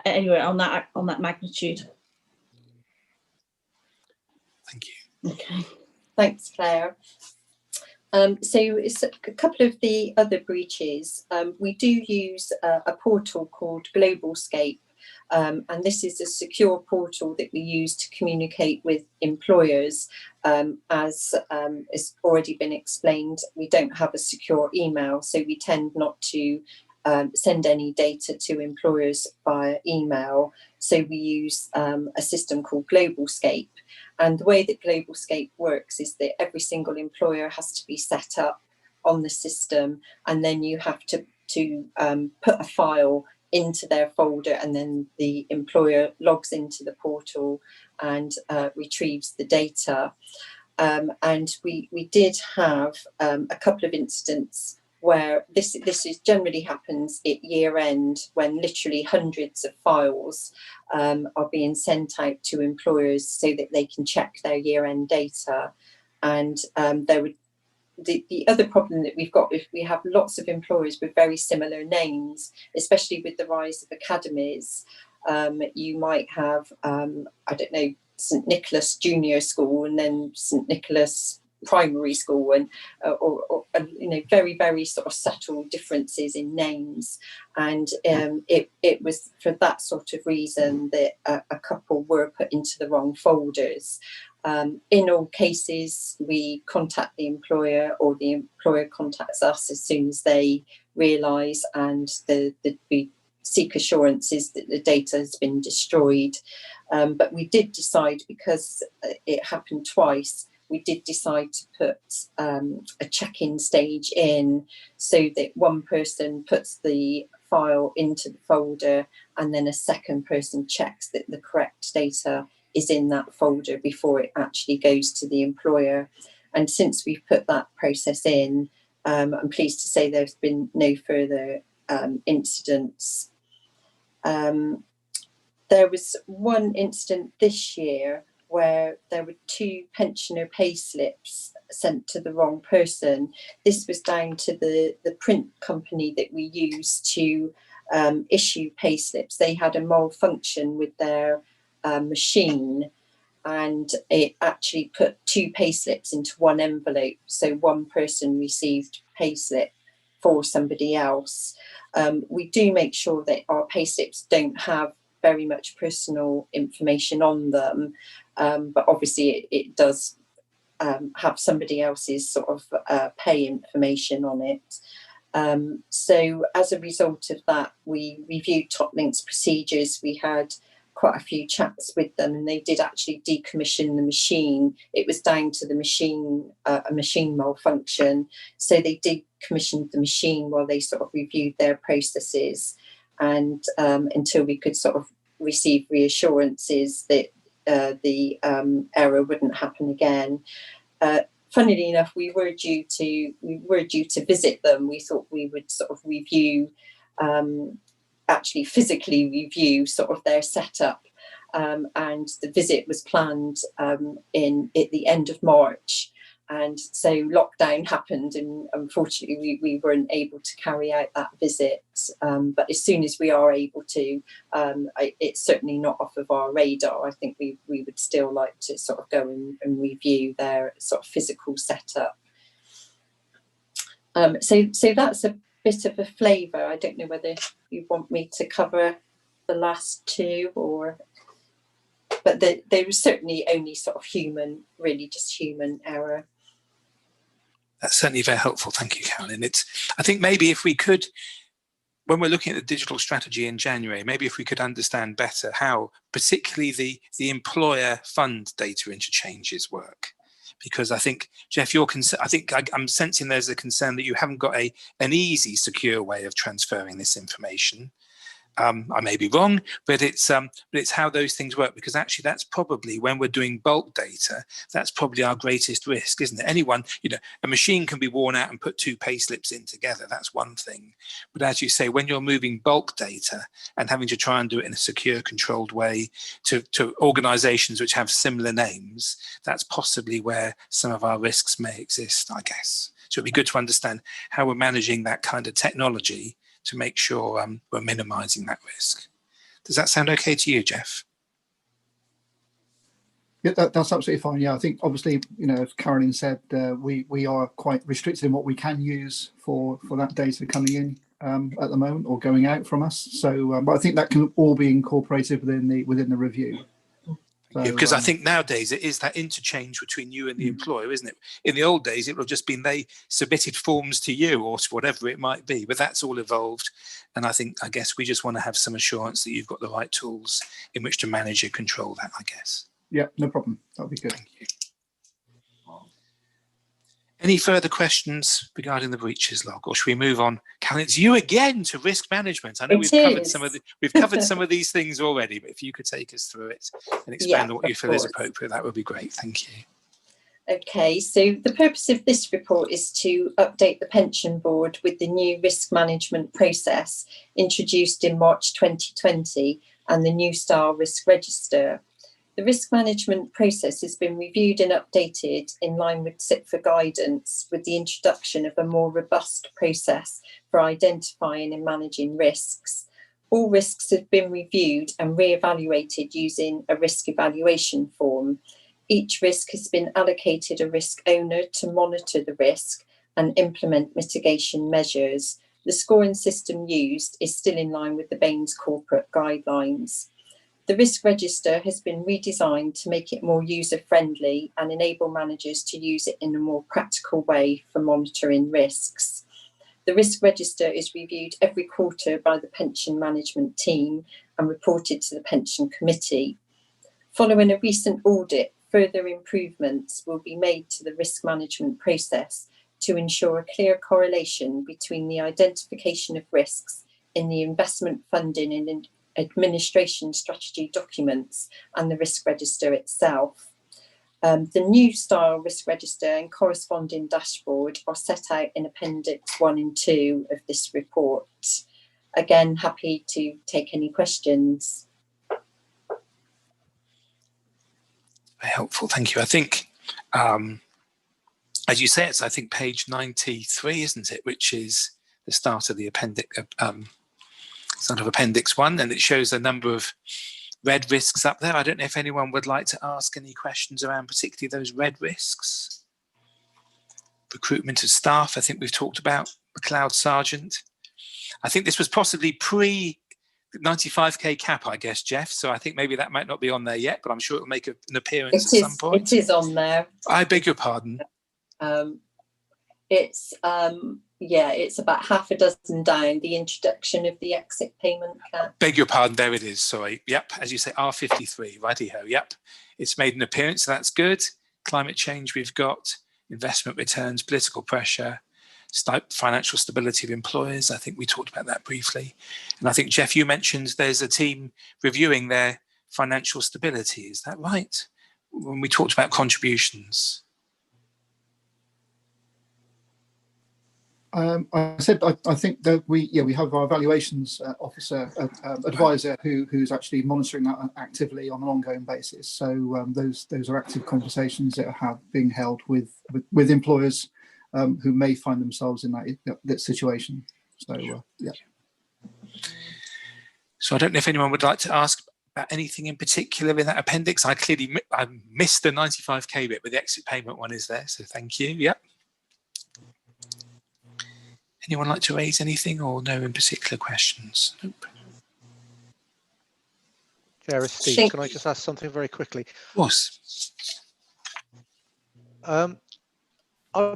anywhere on that magnitude. Thank you. Okay, thanks, Claire. So it's a couple of the other breaches. We do use a portal called GlobalScape, and this is a secure portal that we use to communicate with employers. As it's already been explained, we don't have a secure email, so we tend not to send any data to employers via email. So we use a system called GlobalScape. And the way that GlobalScape works is that every single employer has to be set up on the system, and then you have to put a file into their folder, and then the employer logs into the portal and retrieves the data. And we did have a couple of incidents where this is generally happens at year end, when literally hundreds of files are being sent out to employers so that they can check their year end data. And the other problem that we've got is we have lots of employers with very similar names, especially with the rise of academies. You might have, I don't know, St Nicholas Junior School and then St Nicholas Primary School, and or you know, very, very sort of subtle differences in names. And it was for that sort of reason that a couple were put into the wrong folders. In all cases, we contact the employer, or the employer contacts us as soon as they realise, and we seek assurances that the data has been destroyed. But we did decide, because it happened twice, we did decide to put a check-in stage in, so that one person puts the file into the folder, and then a second person checks that the correct data is in that folder before it actually goes to the employer. And since we've put that process in, I'm pleased to say there's been no further incidents. There was one incident this year where there were 2 pensioner pay slips sent to the wrong person. This was down to the print company that we use to issue pay slips. They had a malfunction with their machine, and it actually put 2 pay slips into one envelope. So one person received pay slip for somebody else. We do make sure that our pay slips don't have very much personal information on them, but obviously it does have somebody else's sort of pay information on it. So as a result of that, we reviewed TopLink's procedures. We had quite a few chats with them, and they did actually decommission the machine. It was down to the machine, a machine malfunction. So they decommissioned the machine while they sort of reviewed their processes, and until we could sort of receive reassurances that the error wouldn't happen again. Funnily enough, we were due to visit them. We thought we would sort of review, actually physically review sort of their setup, and the visit was planned at the end of March. And so lockdown happened, and unfortunately we weren't able to carry out that visit. But as soon as we are able to, it's certainly not off of our radar. I think we would still like to sort of go and review their sort of physical setup. So that's a bit of a flavour. I don't know whether you want me to cover the last 2, or... But there was certainly only sort of really just human error. That's certainly very helpful. Thank you, Carolyn. I think maybe if we could, when we're looking at the digital strategy in January, maybe if we could understand better how particularly the employer fund data interchanges work. Because I think, Jeff, I'm sensing there's a concern that you haven't got an easy, secure way of transferring this information. I may be wrong, but it's how those things work, because actually that's probably, when we're doing bulk data, that's probably our greatest risk, isn't it? Anyone, a machine can be worn out and put two pay slips in together. That's one thing. But as you say, when you're moving bulk data and having to try and do it in a secure, controlled way to organizations which have similar names, that's possibly where some of our risks may exist, I guess. So it'd be good to understand how we're managing that kind of technology to make sure we're minimising that risk. Does that sound okay to you, Jeff? Yeah, that's absolutely fine. Yeah, I think obviously, as Carolyn said, we are quite restricted in what we can use for that data coming in at the moment or going out from us. So, but I think that can all be incorporated within the review. So, because I think nowadays it is that interchange between you and the employer, isn't it? In the old days, it would have just been they submitted forms to you or whatever it might be, but that's all evolved. And I guess we just want to have some assurance that you've got the right tools in which to manage and control that, I guess. Yeah, no problem. That'll be good. Thank you. Any further questions regarding the breaches log, or should we move on? Karen, it's you again to risk management. I know we've covered some of these things already, but if you could take us through it and expand on what you feel is appropriate, that would be great. Thank you. Okay, so the purpose of this report is to update the pension board with the new risk management process introduced in March 2020 and the new style risk register. The risk management process has been reviewed and updated in line with CIPFA guidance, with the introduction of a more robust process for identifying and managing risks. All risks have been reviewed and re-evaluated using a risk evaluation form. Each risk has been allocated a risk owner to monitor the risk and implement mitigation measures. The scoring system used is still in line with the Bain's corporate guidelines. The risk register has been redesigned to make it more user-friendly and enable managers to use it in a more practical way for monitoring risks. The risk register is reviewed every quarter by the pension management team and reported to the pension committee. Following a recent audit, further improvements will be made to the risk management process to ensure a clear correlation between the identification of risks in the investment funding and administration strategy documents and the risk register itself. The new style risk register and corresponding dashboard are set out in Appendix 1 and 2 of this report. Again, happy to take any questions. Very helpful, thank you. I think, as you say, it's page 93, isn't it, which is the start of the appendix. Sort of Appendix 1, and it shows a number of red risks up there. I don't know if anyone would like to ask any questions around particularly those red risks. Recruitment of staff, I think we've talked about. McLeod Sergeant. I think this was possibly pre 95k cap, I guess, Jeff. So I think maybe that might not be on there yet, but I'm sure it'll make an appearance at some point. It is on there. I beg your pardon. It's about half a dozen down, the introduction of the exit payment cap. Beg your pardon, there it is, sorry. Yep, as you say, R53, righty-ho, yep. It's made an appearance, so that's good. Climate change we've got, investment returns, political pressure, financial stability of employers. I think we talked about that briefly. And I think, Jeff, you mentioned there's a team reviewing their financial stability, is that right? When we talked about contributions. I said I think that we have our evaluations officer advisor who's actually monitoring that actively on an ongoing basis. So those are active conversations that have being held with employers who may find themselves in that situation. So yeah. So I don't know if anyone would like to ask about anything in particular in that appendix. I missed the 95k bit, but the exit payment one is there. So thank you. Yep. Anyone like to raise anything or no in particular questions? Nope. Chair, it's Steve. Can I just ask something very quickly? Of course. I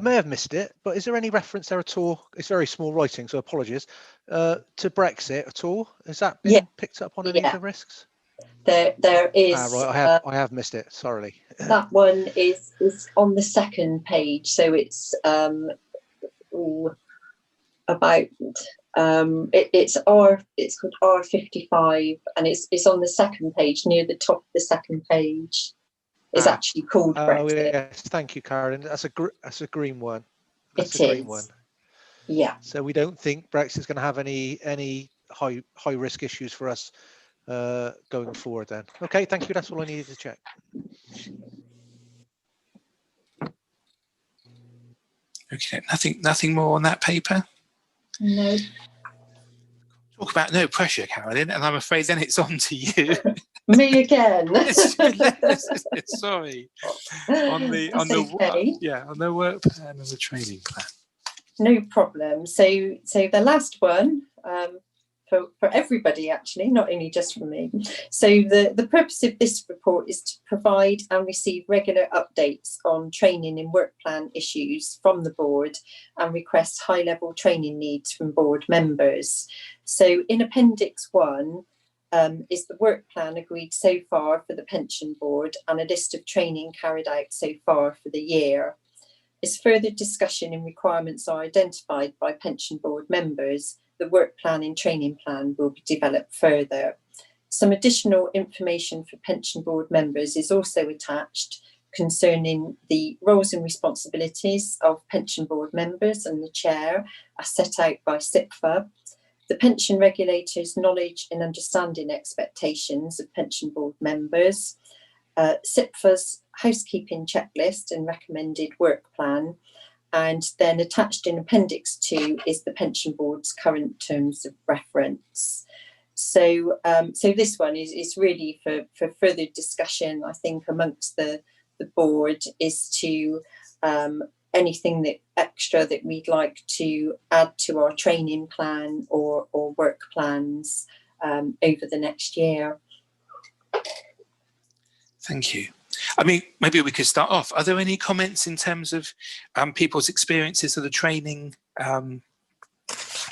may have missed it, but is there any reference there at all? It's very small writing, so apologies. To Brexit at all? Has that been picked up on any of the risks? There is. Right, I have missed it. Sorry. That one is on the second page, so it's about It's called R55, and it's on the second page, near the top of the second page. It's actually called Brexit. Yes, thank you, Karen. That's a green one. That's It a green is. one. Yeah. So we don't think Brexit's going to have any high risk issues for us going forward. Then, okay, thank you. That's all I needed to check. Okay, nothing more on that paper. No. Talk about no pressure, Carolyn, and I'm afraid then it's on to you. Me again. Sorry. On the work plan and the training plan. No problem. So the last one, for everybody actually, not only just for me. So the purpose of this report is to provide and receive regular updates on training and work plan issues from the board and request high-level training needs from board members. So in Appendix 1 is the work plan agreed so far for the pension board and a list of training carried out so far for the year. As further discussion and requirements are identified by pension board members, the work plan and training plan will be developed further. Some additional information for pension board members is also attached concerning the roles and responsibilities of pension board members and the chair as set out by SIPFA, the pension regulator's knowledge and understanding expectations of pension board members, SIPFA's housekeeping checklist and recommended work plan, and then attached in Appendix 2 is the pension board's current terms of reference. So this one is really for further discussion, I think, amongst the board, is to anything that extra that we'd like to add to our training plan or work plans over the next year. Thank you. I mean, maybe we could start off. Are there any comments in terms of people's experiences of the training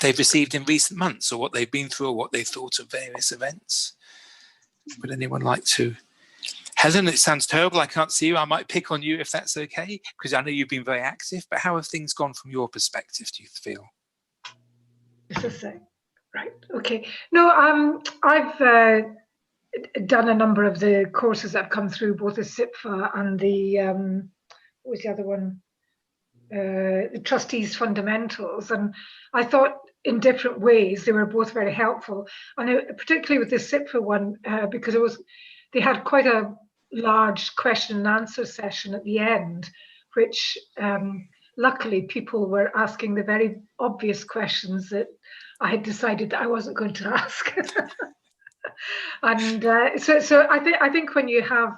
they've received in recent months, or what they've been through, or what they thought of various events? Would anyone like to? Helen, it sounds terrible. I can't see you. I might pick on you if that's okay, because I know you've been very active, but how have things gone from your perspective, do you feel? Right, okay. No, I've done a number of the courses that have come through, both the SIPFA and the, what was the other one? The Trustees Fundamentals. And I thought in different ways they were both very helpful. And particularly with the SIPFA one, because they had quite a large question and answer session at the end, which luckily people were asking the very obvious questions that I had decided that I wasn't going to ask. And so I think when you have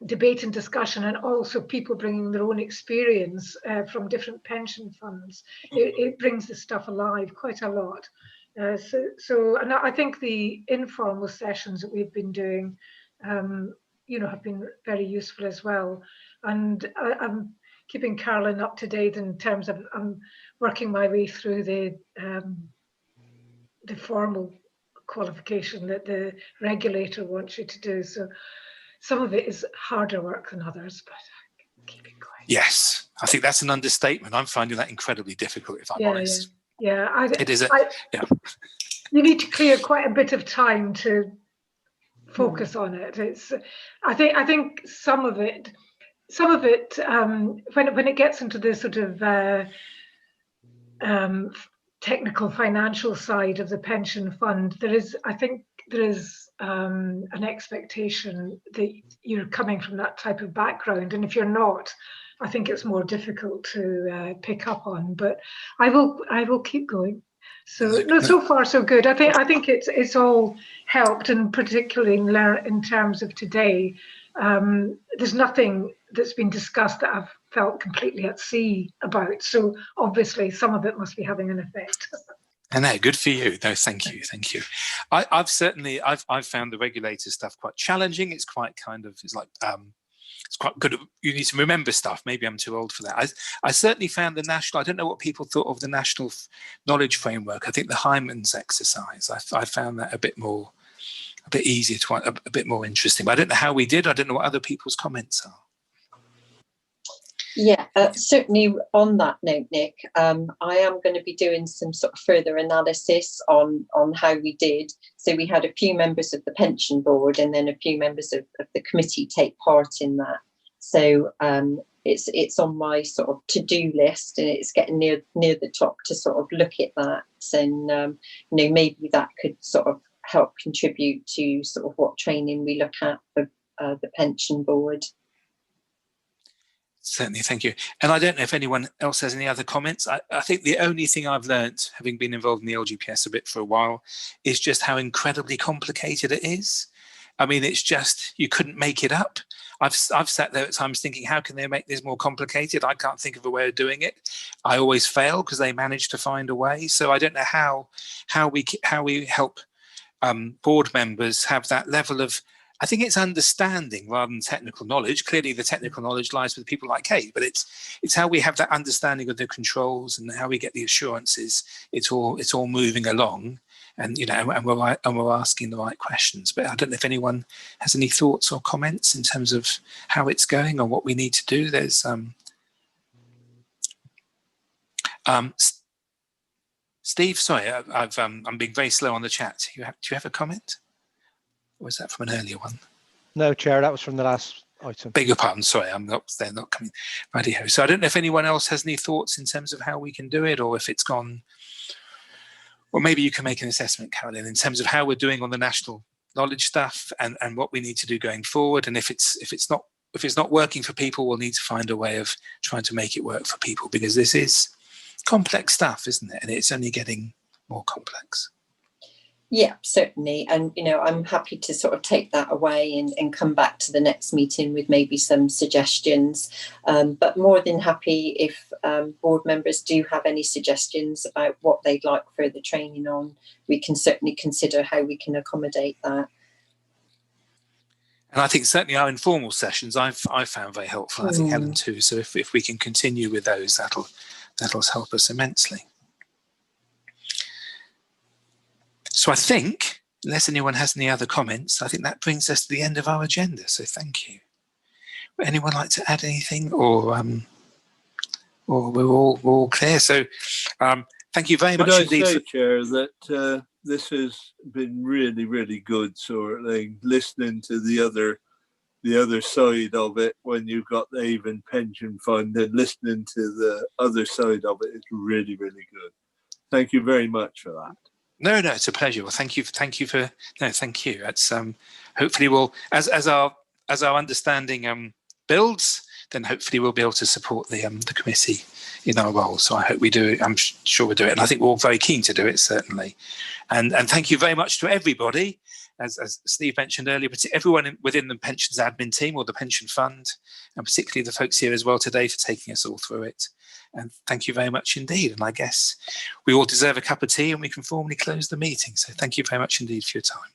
debate and discussion, and also people bringing their own experience from different pension funds, it brings the stuff alive quite a lot. And I think the informal sessions that we've been doing, have been very useful as well. And I'm keeping Carolyn up to date in terms of I'm working my way through the formal qualification that the regulator wants you to do. So some of it is harder work than others, but keep it going. Yes, I think that's an understatement. I'm finding that incredibly difficult, if I'm honest. Yeah. It is. You need to clear quite a bit of time to focus on it. I think some of it, when it gets into the sort of technical financial side of the pension fund, there is an expectation that you're coming from that type of background, and if you're not, I think it's more difficult to pick up on. But I will keep going. So no, so far so good. I think it's all helped, and particularly in terms of today, there's nothing that's been discussed that I've felt completely at sea about. So obviously some of it must be having an effect. I know, good for you. No, thank you. I've found the regulator stuff quite challenging. It's quite it's quite good. You need to remember stuff. Maybe I'm too old for that. I certainly found the national, I don't know what people thought of the national knowledge framework. I think the Hyman's exercise, I found that a bit easier, a bit more interesting. But I don't know how we did. I don't know what other people's comments are. Yeah, certainly on that note, Nick, I am going to be doing some sort of further analysis on how we did. So we had a few members of the pension board and then a few members of the committee take part in that. So it's on my sort of to-do list, and it's getting near the top to sort of look at that. And you know, maybe that could sort of help contribute to sort of what training we look at for the pension board. Certainly, thank you. And I don't know if anyone else has any other comments. I think the only thing I've learnt, having been involved in the LGPS a bit for a while, is just how incredibly complicated it is. I mean, it's just, you couldn't make it up. I've sat there at times thinking, how can they make this more complicated? I can't think of a way of doing it. I always fail because they manage to find a way. So I don't know how we help board members have that level of, I think it's understanding rather than technical knowledge. Clearly, the technical knowledge lies with people like Kate, but it's how we have that understanding of the controls and how we get the assurances. It's all moving along, and you know, and we're asking the right questions. But I don't know if anyone has any thoughts or comments in terms of how it's going or what we need to do. There's Steve. Sorry, I'm being very slow on the chat. Do you have a comment? Or was that from an earlier one? No, Chair, that was from the last item. Beg your pardon, sorry, they're not coming. Righty-ho. So I don't know if anyone else has any thoughts in terms of how we can do it, or if it's gone, or maybe you can make an assessment, Carolyn, in terms of how we're doing on the national knowledge stuff and what we need to do going forward. And if it's not working for people, we'll need to find a way of trying to make it work for people, because this is complex stuff, isn't it? And it's only getting more complex. Yeah, certainly. And, you know, I'm happy to sort of take that away and come back to the next meeting with maybe some suggestions. But more than happy if board members do have any suggestions about what they'd like further training on, we can certainly consider how we can accommodate that. And I think certainly our informal sessions I've found very helpful. I think Helen too. So if we can continue with those, that'll help us immensely. So I think, unless anyone has any other comments, I think that brings us to the end of our agenda. So thank you. Would anyone like to add anything, or we're all clear? So thank you very much indeed. Could I say, Chair, that this has been really, really good sort of thing, listening to the other side of it when you've got the Avon Pension Fund, and listening to the other side of it is really, really good. Thank you very much for that. No, it's a pleasure. Well, thank you. Thank you. It's hopefully we'll, as our understanding builds, then hopefully we'll be able to support the committee in our role. So I hope we do. I'm sure we'll do it, and I think we're all very keen to do it, certainly. And thank you very much to everybody, as Steve mentioned earlier, but everyone within the pensions admin team or the pension fund, and particularly the folks here as well today for taking us all through it. And thank you very much indeed. And I guess we all deserve a cup of tea, and we can formally close the meeting. So thank you very much indeed for your time.